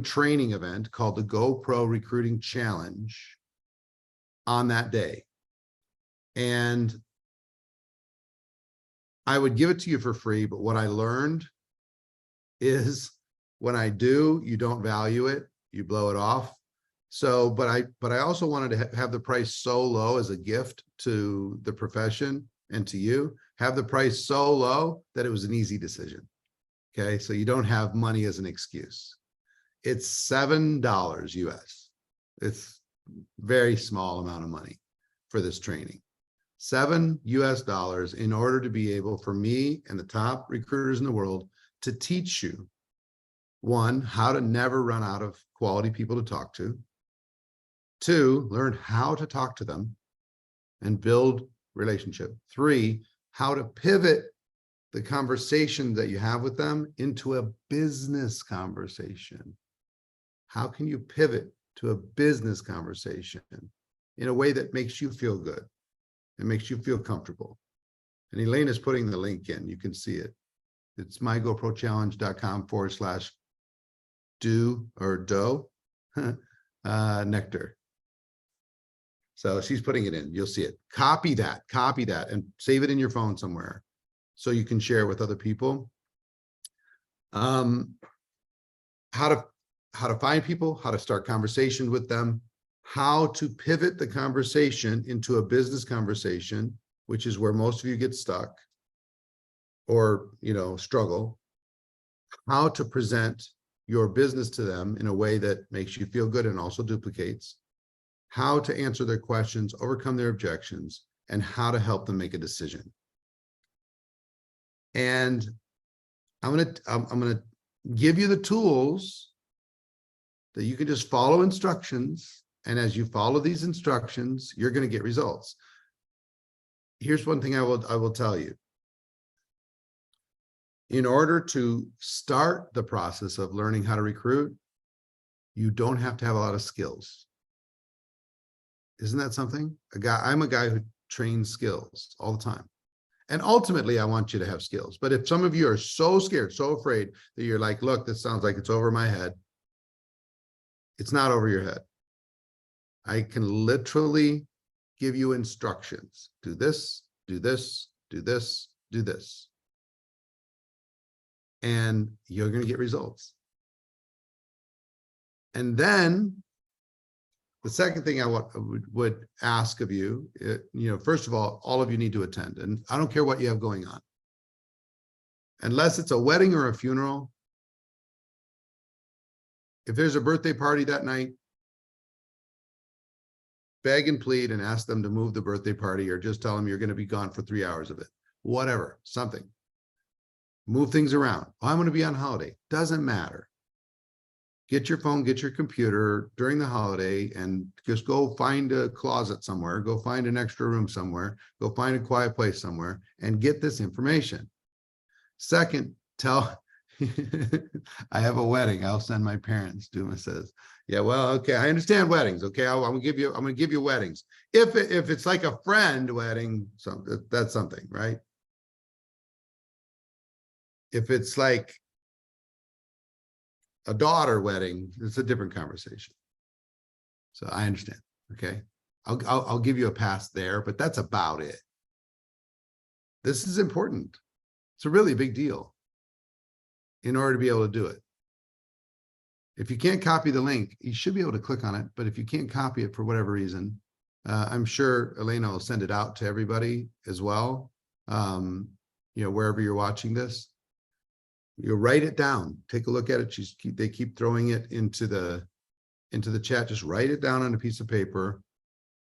training event called the GoPro Recruiting Challenge on that day. And I would give it to you for free, but what I learned is when I do, you don't value it, you blow it off. So, but I also wanted to have the price so low as a gift to the profession and to you, have the price so low that it was an easy decision. Okay, so you don't have money as an excuse. It's $7 US. It's very small amount of money for this training. $7 US in order to be able for me and the top recruiters in the world to teach you, one, how to never run out of quality people to talk to. Two, learn how to talk to them and build relationship. Three, how to pivot the conversation that you have with them into a business conversation. How can you pivot to a business conversation in a way that makes you feel good and makes you feel comfortable? And Elena's putting the link in, you can see it. It's mygoprochallenge.com/do nectar. So she's putting it in, you'll see it. Copy that, and save it in your phone somewhere so you can share it with other people. How to find people, how to start conversations with them, how to pivot the conversation into a business conversation, which is where most of you get stuck or, struggle, how to present your business to them in a way that makes you feel good and also duplicates, how to answer their questions, overcome their objections, and how to help them make a decision. And I'm gonna give you the tools that you can just follow instructions. And as you follow these instructions, you're going to get results. Here's one thing I will tell you. In order to start the process of learning how to recruit, you don't have to have a lot of skills. Isn't that something? I'm a guy who trains skills all the time. And ultimately, I want you to have skills. But if some of you are so scared, so afraid that you're like, look, this sounds like it's over my head. It's not over your head. I can literally give you instructions. Do this, do this, do this, do this. And you're going to get results. And then the second thing I would ask of you, first of all of you need to attend. And I don't care what you have going on. Unless it's a wedding or a funeral, if there's a birthday party that night, beg and plead and ask them to move the birthday party, or just tell them you're going to be gone for 3 hours of it. Whatever, something. Move things around. Oh, I'm going to be on holiday. Doesn't matter. Get your phone, get your computer during the holiday, and just go find a closet somewhere, go find an extra room somewhere, go find a quiet place somewhere, and get this information. Second, I have a wedding. I'll send my parents. Duma says, yeah, well, okay, I understand weddings. Okay, I'm gonna give you weddings. If it's like a friend wedding, that's something, right? If it's like a daughter wedding, it's a different conversation. So I understand. Okay, I'll give you a pass there, but that's about it. This is important. It's a really big deal in order to be able to do it. If you can't copy the link, you should be able to click on it. But if you can't copy it for whatever reason, I'm sure Elena will send it out to everybody as well. Wherever you're watching this, you write it down. Take a look at it. They keep throwing it into the chat. Just write it down on a piece of paper.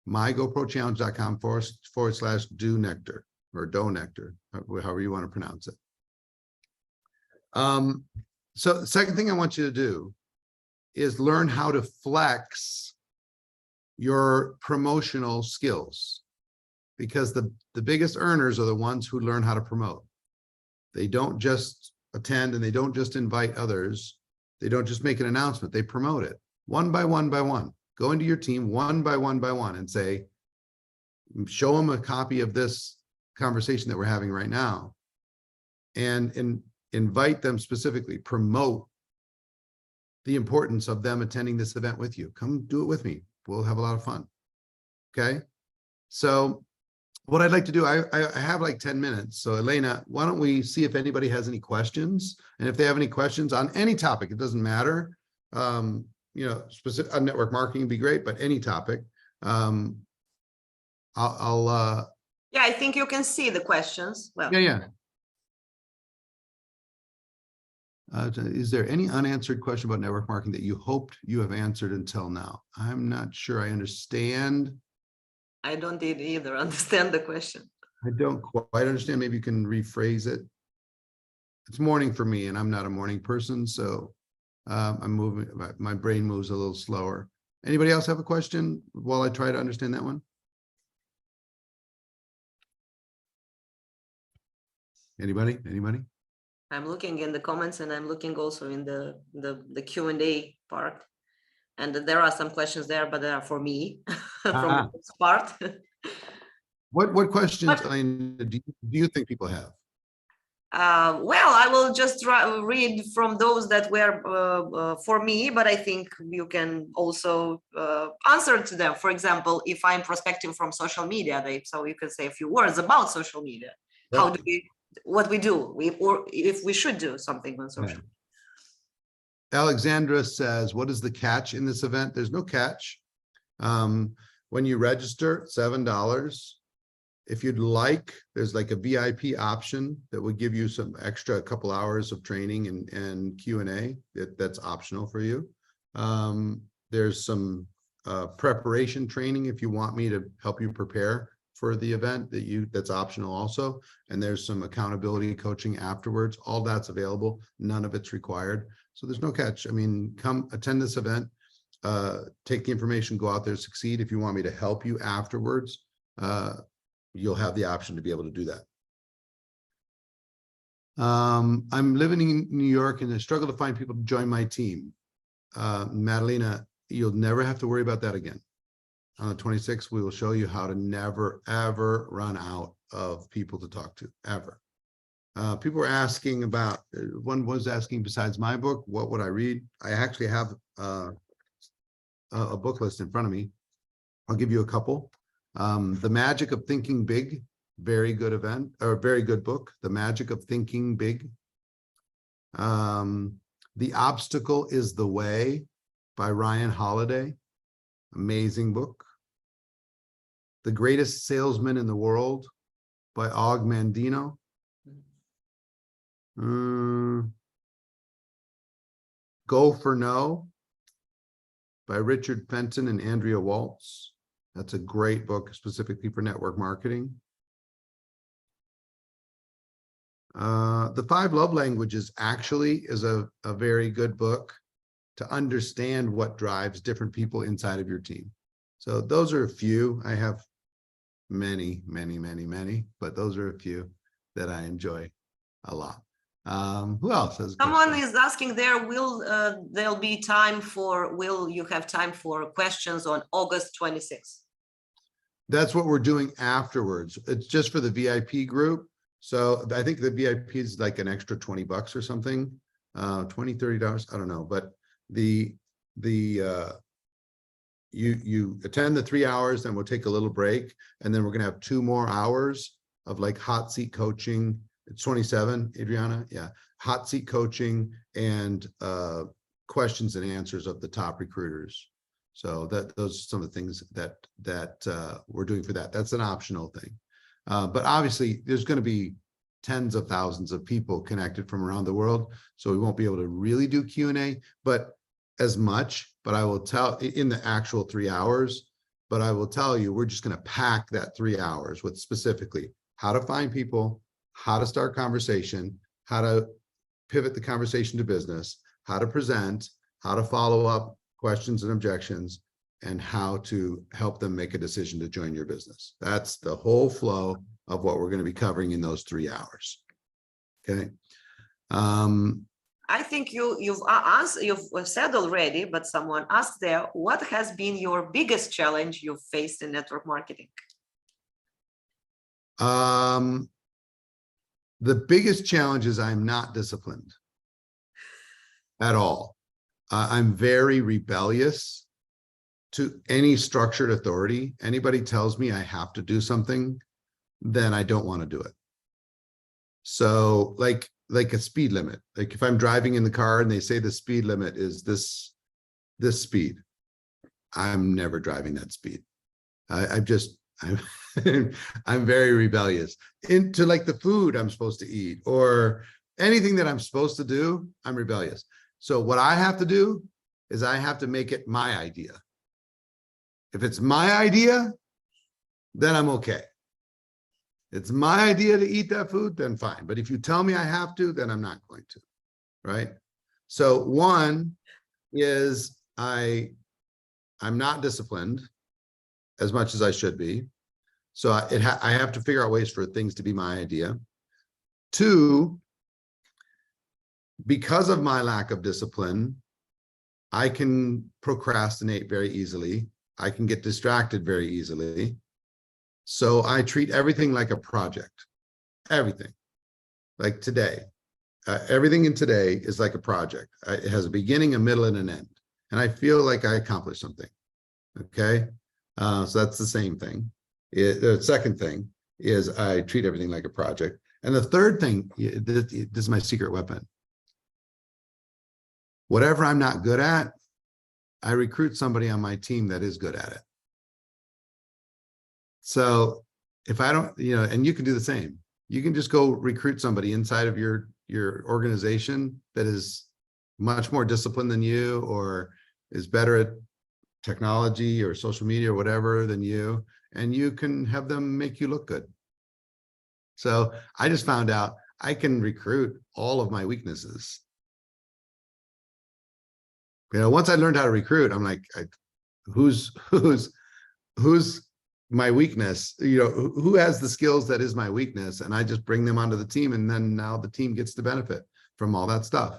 mygoprochallenge.com/donectar or donectar, however you want to pronounce it. So the second thing I want you to do is learn how to flex your promotional skills, because the biggest earners are the ones who learn how to promote. They don't just attend and they don't just invite others. They don't just make an announcement. They promote it one by one by one. Go into your team one by one by one and say, show them a copy of this conversation that we're having right now, and invite them specifically, promote the importance of them attending this event with you. Come do it with me. We'll have a lot of fun. Okay. So what I'd like to do, I have like 10 minutes. So Elena, why don't we see if anybody has any questions? And if they have any questions on any topic, it doesn't matter. Specific on network marketing would be great, but any topic. Yeah, I think you can see the questions. Well, yeah. Is there any unanswered question about network marketing that you hoped you have answered until now? I'm not sure I understand. I don't either understand the question. I don't quite understand. Maybe you can rephrase it. It's morning for me, and I'm not a morning person, so I'm moving. My brain moves a little slower. Anybody else have a question while I try to understand that one? Anybody? Anybody? I'm looking in the comments, and I'm looking also in the Q&A part. And there are some questions there, but they are for me from the first part. What questions, Elena, do you think people have? Well, I will just read from those that were for me, but I think you can also answer to them. For example, if I'm prospecting from social media, so you can say a few words about social media. Yep. How do what we do, or if we should do something on social media. Alexandra says, what is the catch in this event? There's no catch. When you register, $7. If you'd like, there's like a VIP option that would give you some extra couple hours of training and Q&A. That's optional for you. There's some preparation training if you want me to help you prepare for the event that's optional also. And there's some accountability coaching afterwards. All that's available. None of it's required. So there's no catch. I mean, come attend this event, take the information, go out there, succeed. If you want me to help you afterwards, you'll have the option to be able to do that. I'm living in New York and I struggle to find people to join my team. Madalena, you'll never have to worry about that again. On the 26th, we will show you how to never, ever run out of people to talk to, ever. People were asking about, one was asking besides my book, what would I read? I actually have a book list in front of me. I'll give you a couple. The Magic of Thinking Big, very good event, or very good book. The Magic of Thinking Big. The Obstacle is the Way by Ryan Holiday. Amazing book. The Greatest Salesman in the World by Og Mandino. Go for No by Richard Fenton and Andrea Waltz. That's a great book specifically for network marketing. The 5 Love Languages actually is a very good book to understand what drives different people inside of your team. So those are a few. I have many, but those are a few that I enjoy a lot. Who else has someone is asking there, will you have time for questions on August 26th? That's what we're doing afterwards. It's just for the VIP group. So I think the VIP is like an extra $20 or something, $20, $30, I don't know. But you attend the 3 hours, then we'll take a little break, and then we're gonna have 2 more hours of like hot seat coaching. It's 27, Adriana, yeah, hot seat coaching and questions and answers of the top recruiters. So those are some of the things that we're doing for that. That's an optional thing. But obviously there's going to be tens of thousands of people connected from around the world. So we won't be able to really do Q&A, but as much, but I will tell in the actual 3 hours, but I will tell you, we're just going to pack that 3 hours with specifically how to find people, how to start conversation, how to pivot the conversation to business, how to present, how to follow up questions and objections, and how to help them make a decision to join your business. That's the whole flow of what we're going to be covering in those 3 hours. Okay. I think you've said already, but someone asked there, what has been your biggest challenge you've faced in network marketing? The biggest challenge is I'm not disciplined at all. I'm very rebellious to any structured authority. Anybody tells me I have to do something, then I don't want to do it. So like a speed limit, like if I'm driving in the car and they say the speed limit is this speed, I'm never driving that speed. I'm very rebellious into like the food I'm supposed to eat, or anything that I'm supposed to do, I'm rebellious. So what I have to do is I have to make it my idea. If it's my idea, then I'm okay. It's my idea to eat that food, then fine. But if you tell me I have to, then I'm not going to, right? So one is I'm not disciplined as much as I should be. So I have to figure out ways for things to be my idea. Two, because of my lack of discipline, I can procrastinate very easily. I can get distracted very easily. So I treat everything like a project, everything. Like today, everything in today is like a project. It has a beginning, a middle, and an end. And I feel like I accomplished something, okay? So that's the same thing. The second thing is I treat everything like a project. And the third thing, this is my secret weapon. Whatever I'm not good at, I recruit somebody on my team that is good at it. So if I don't, and you can do the same. You can just go recruit somebody inside of your organization that is much more disciplined than you, or is better at technology or social media or whatever than you, and you can have them make you look good. So I just found out I can recruit all of my weaknesses. Once I learned how to recruit, I'm like, who's my weakness? Who has the skills that is my weakness? And I just bring them onto the team, and then now the team gets to benefit from all that stuff.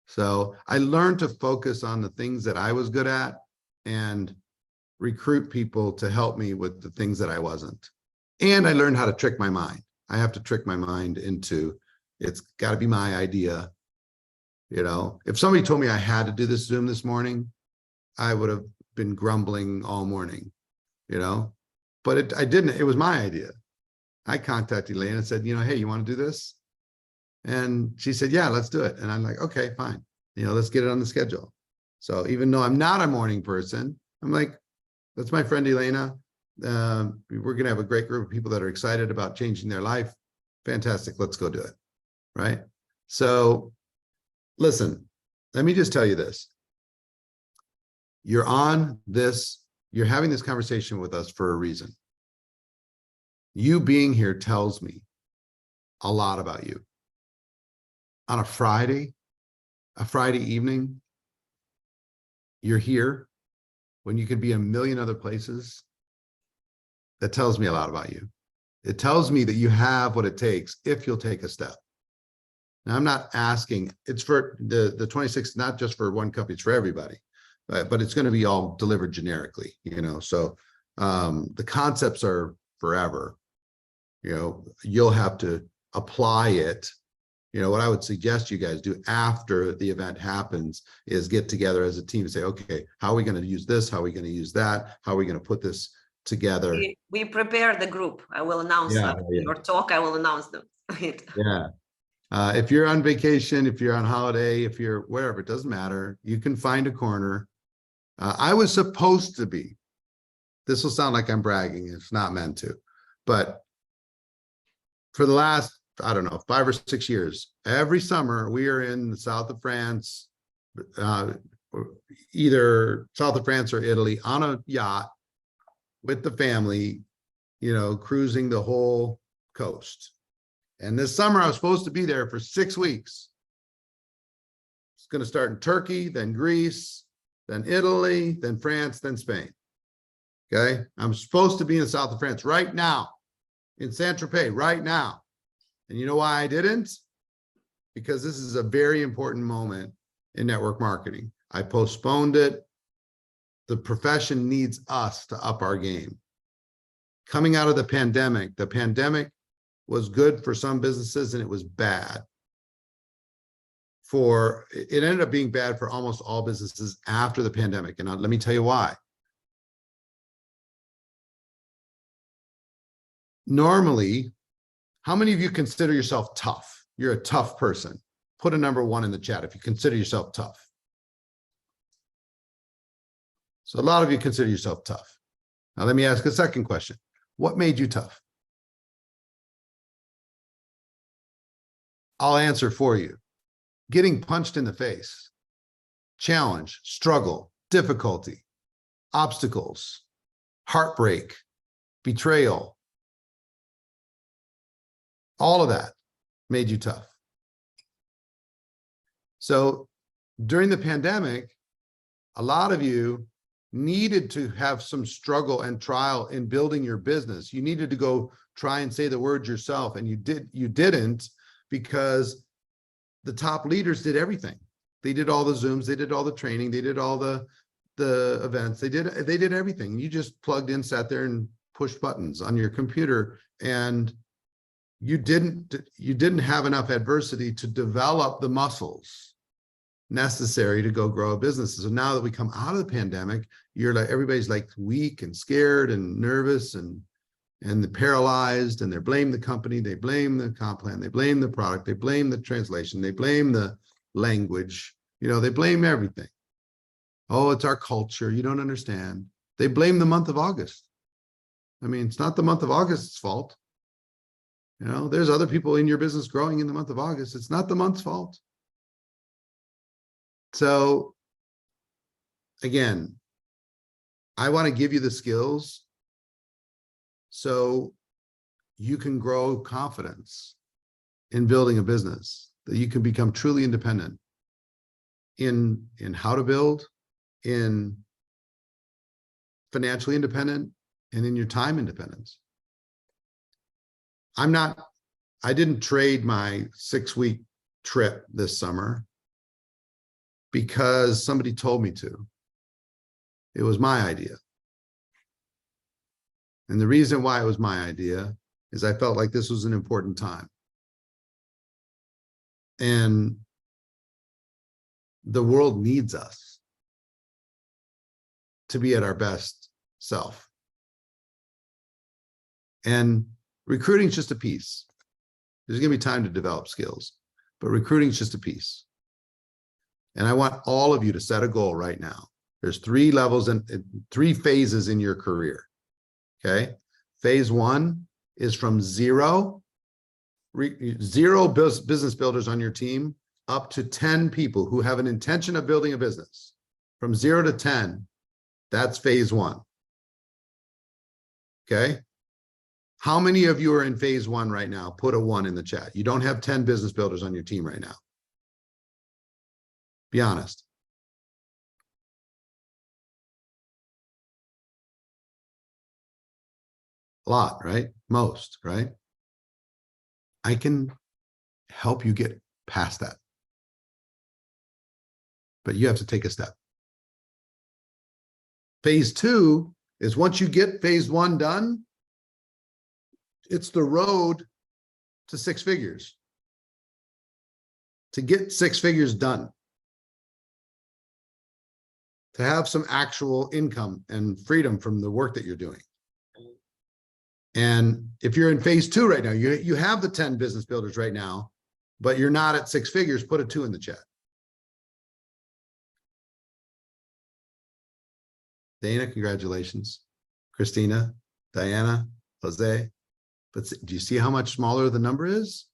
So I learned to focus on the things that I was good at and recruit people to help me with the things that I wasn't. And I learned how to trick my mind. I have to trick my mind into, it's got to be my idea. If somebody told me I had to do this Zoom this morning, I would have been grumbling all morning, but I didn't. It was my idea. I contacted Elena and said, hey, you want to do this? And she said, yeah, let's do it. And I'm like, okay, fine. Let's get it on the schedule. So even though I'm not a morning person, I'm like, that's my friend Elena. We're going to have a great group of people that are excited about changing their life. Fantastic. Let's go do it. Right. So listen, let me just tell you this. You're having this conversation with us for a reason. You being here tells me a lot about you. On a Friday evening, you're here when you could be a million other places. That tells me a lot about you. It tells me that you have what it takes if you'll take a step. Now, I'm not asking, it's for the 26, not just for one company, it's for everybody, but it's going to be all delivered generically, so the concepts are forever. You'll have to apply it. What I would suggest you guys do after the event happens is get together as a team and say, okay, how are we going to use this? How are we going to use that? How are we going to put this together? We prepare the group. I will announce your talk. I will announce them. Yeah. If you're on vacation, if you're on holiday, if you're wherever, it doesn't matter. You can find a corner. I was supposed to be, this will sound like I'm bragging. It's not meant to, but for the last, I don't know, 5 or 6 years, every summer we are in the south of France, either south of France or Italy, on a yacht with the family, cruising the whole coast. And this summer I was supposed to be there for 6 weeks. It's going to start in Turkey, then Greece, then Italy, then France, then Spain. Okay. I'm supposed to be in the south of France right now, in Saint-Tropez right now. And you know why I didn't? Because this is a very important moment in network marketing. I postponed it. The profession needs us to up our game. Coming out of the pandemic was good for some businesses and it was bad. It ended up being bad for almost all businesses after the pandemic. And let me tell you why. Normally, how many of you consider yourself tough? You're a tough person. Put a number 1 in the chat if you consider yourself tough. So a lot of you consider yourself tough. Now let me ask a second question. What made you tough? I'll answer for you. Getting punched in the face, challenge, struggle, difficulty, obstacles, heartbreak, betrayal, all of that made you tough. So during the pandemic, a lot of you needed to have some struggle and trial in building your business. You needed to go try and say the words yourself, and you didn't, because the top leaders did everything. They did all the Zooms, they did all the training, they did all the events, they did everything. You just plugged in, sat there and pushed buttons on your computer, and you didn't have enough adversity to develop the muscles necessary to go grow a business. So now that we come out of the pandemic, you're like, everybody's like weak and scared and nervous and paralyzed, and they blame the company, they blame the comp plan, they blame the product, they blame the translation, they blame the language, they blame everything. Oh, it's our culture, you don't understand. They blame the month of August. I mean, it's not the month of August's fault. There's other people in your business growing in the month of August. It's not the month's fault. So again, I want to give you the skills so you can grow confidence in building a business, that you can become truly independent in how to build, in financially independent, and in your time independence. I didn't trade my 6-week trip this summer because somebody told me to. It was my idea. And the reason why it was my idea is I felt like this was an important time. And the world needs us to be at our best self. And recruiting is just a piece. There's going to be time to develop skills, but recruiting is just a piece. And I want all of you to set a goal right now. There's 3 levels and 3 phases in your career. Okay. Phase 1 is from zero business builders on your team up to 10 people who have an intention of building a business. From 0 to 10, that's phase 1. Okay. How many of you are in phase 1 right now? Put a 1 in the chat. You don't have 10 business builders on your team right now. Be honest. A lot, right? Most, right? I can help you get past that. But you have to take a step. Phase 2 is once you get phase 1 done, it's the road to 6 figures. To get 6 figures done. To have some actual income and freedom from the work that you're doing. And if you're in phase 2 right now, you have the 10 business builders right now, but you're not at 6 figures, put a 2 in the chat. Dana, congratulations. Christina, Diana, Jose. But do you see how much smaller the number is?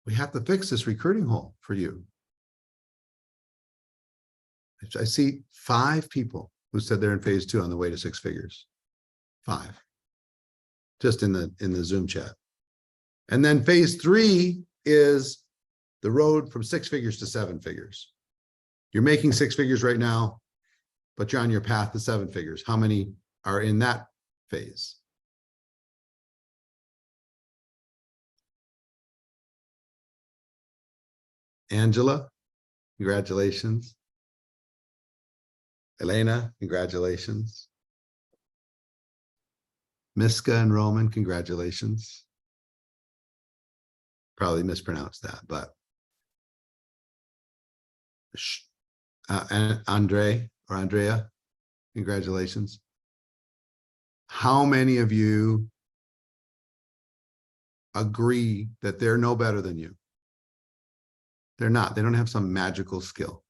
We have to fix this recruiting hole for you. I see 5 people who said they're in phase 2 on the way to 6 figures. 5. Just in the Zoom chat. And then phase 3 is the road from 6 figures to 7 figures. You're making 6 figures right now, but you're on your path to 7 figures. How many are in that phase? Angela, congratulations. Elena, congratulations. Miska and Roman, congratulations. Probably mispronounced that, but and Andre or Andrea, congratulations. How many of you agree that they're no better than you? They're not. They don't have some magical skill.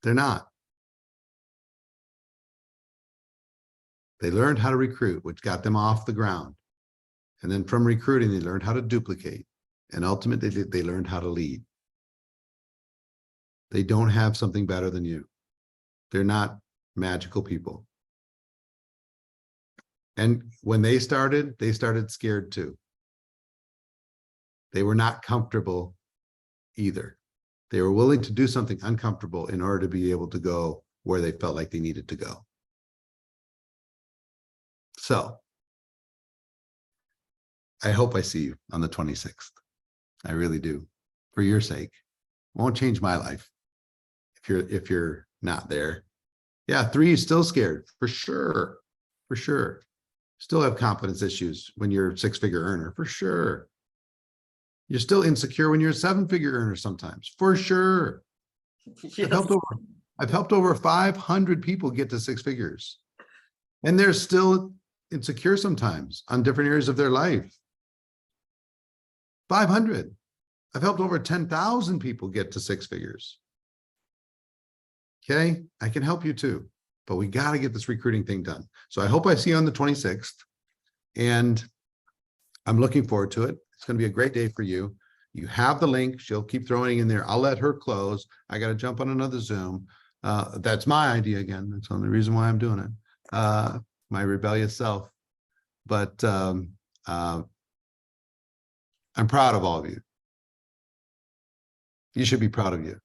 They're not. They learned how to recruit, which got them off the ground. And then from recruiting, they learned how to duplicate. And ultimately, they learned how to lead. They don't have something better than you. They're not magical people. And when they started scared too. They were not comfortable either. They were willing to do something uncomfortable in order to be able to go where they felt like they needed to go. So I hope I see you on the 26th. I really do, for your sake. Won't change my life if you're not there. Yeah, 3 is still scared, for sure, for sure. Still have confidence issues when you're a 6-figure earner, for sure. You're still insecure when you're a 7-figure earner sometimes, for sure. Yes. I've helped over 500 people get to 6 figures, and they're still insecure sometimes on different areas of their life. 500. I've helped over 10,000 people get to 6 figures. Okay, I can help you too, but we got to get this recruiting thing done. So I hope I see you on the 26th, and I'm looking forward to it. It's going to be a great day for you. You have the link. She'll keep throwing in there. I'll let her close. I got to jump on another Zoom. That's my idea again. That's the only reason why I'm doing it. My rebellious self. But I'm proud of all of you. You should be proud of you.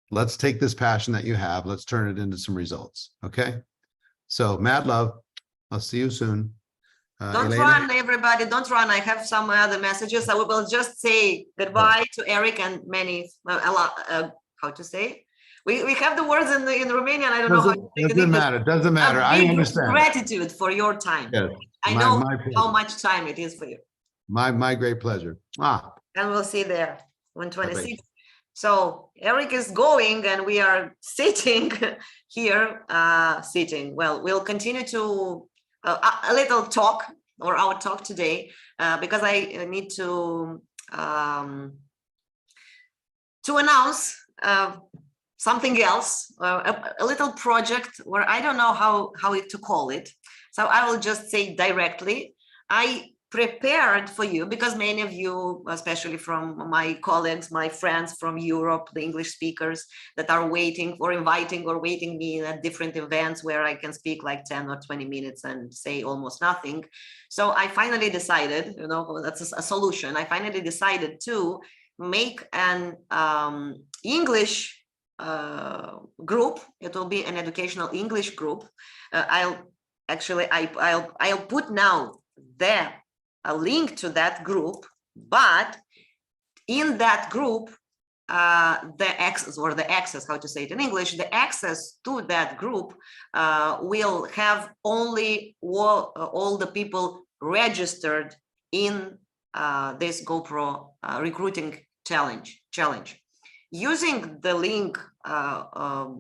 Let's take this passion that you have. Let's turn it into some results. Okay. So mad love. I'll see you soon. Don't Elena? run, everybody. Don't run. I have some other messages. I will just say goodbye to Eric and many, how to say? We have the words in Romanian. I don't know how to say it in English. Doesn't matter. I understand. Gratitude for your time. Yes, I know how much time it is for you. My great pleasure. And we'll see there on 26th. So Eric is going and we are sitting here, Well, we'll continue to a little talk or our talk today because I need to announce something else, a little project where I don't know how to call it. So I will just say directly, I prepared for you because many of you, especially from my colleagues, my friends from Europe, the English speakers that are waiting or inviting or waiting me at different events where I can speak like 10 or 20 minutes and say almost nothing. So I finally decided, that's a solution. I finally decided to make an English group. It will be an educational English group. I'll put now a link to that group, but in that group, the access, how to say it in English, the access to that group will have only all the people registered in this GoPro recruiting challenge. Using the link of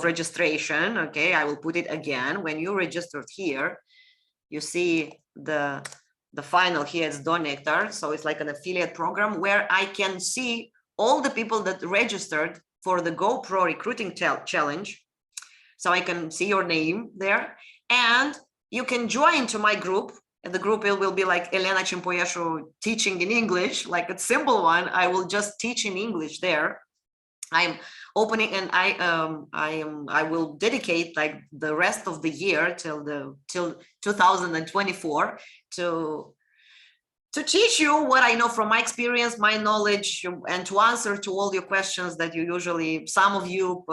registration, okay, I will put it again. When you registered here, you see the final here is donectar, so it's like an affiliate program where I can see all the people that registered for the GoPro recruiting challenge. So I can see your name there, and you can join to my group. The group will be like Elena Cimpoesu teaching in English, like a simple one. I will just teach in English there. I'm opening, and I will dedicate like the rest of the year till 2024 to teach you what I know from my experience, my knowledge, and to answer to all your questions that you usually, some of you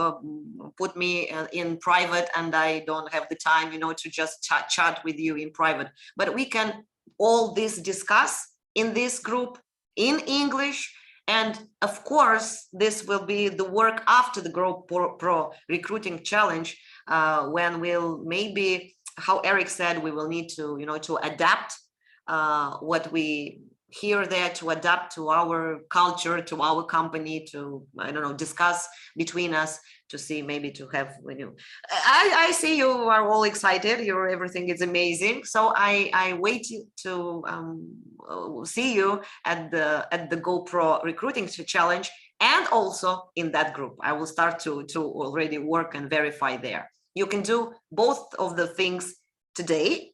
put me in private, and I don't have the time, to just chat with you in private. But we can all this discuss in this group in English. And of course, this will be the work after the GoPro Recruiting Challenge, when we'll maybe, how Eric said, we will need to, to adapt what we hear there, to adapt to our culture, to our company, to, discuss between us, to see, maybe to have, I see you are all excited. Everything is amazing. So I wait to see you at the GoPro Recruiting Challenge, and also in that group. I will start to already work and verify there. You can do both of the things today.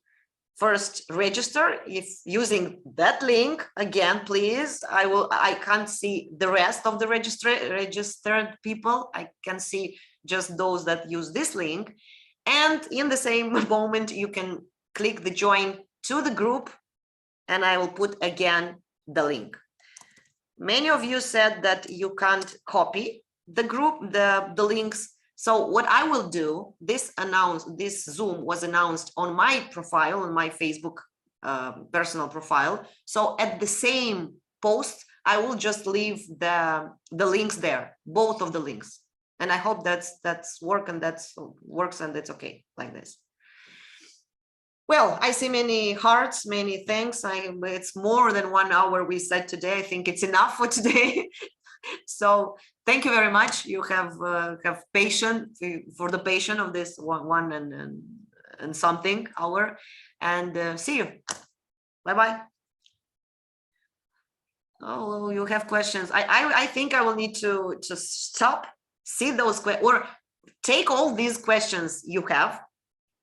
first register. If using that link again, please, I can't see the rest of the registered people. I can see just those that use this link. And in the same moment, you can click the join to the group, and I will put again the link. Many of you said that you can't copy the group, the links. So what I will do, this Zoom was announced on my profile, on my Facebook personal profile. So at the same post, I will just leave the links there, both of the links. And I hope that's works and that's okay like this. Well, I see many hearts, many thanks. It's more than 1 hour we said today. I think it's enough for today. So thank you very much. You have patience for the patience of this one and something hour, and see you. Bye-bye. Oh, you have questions. I think I will need to stop, see those questions, or take all these questions you have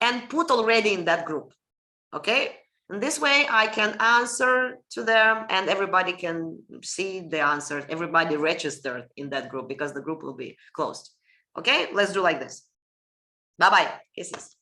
and put already in that group. Okay, and this way I can answer to them and everybody can see the answers. Everybody registered in that group because the group will be closed. Okay, let's do like this. Bye-bye. Kisses.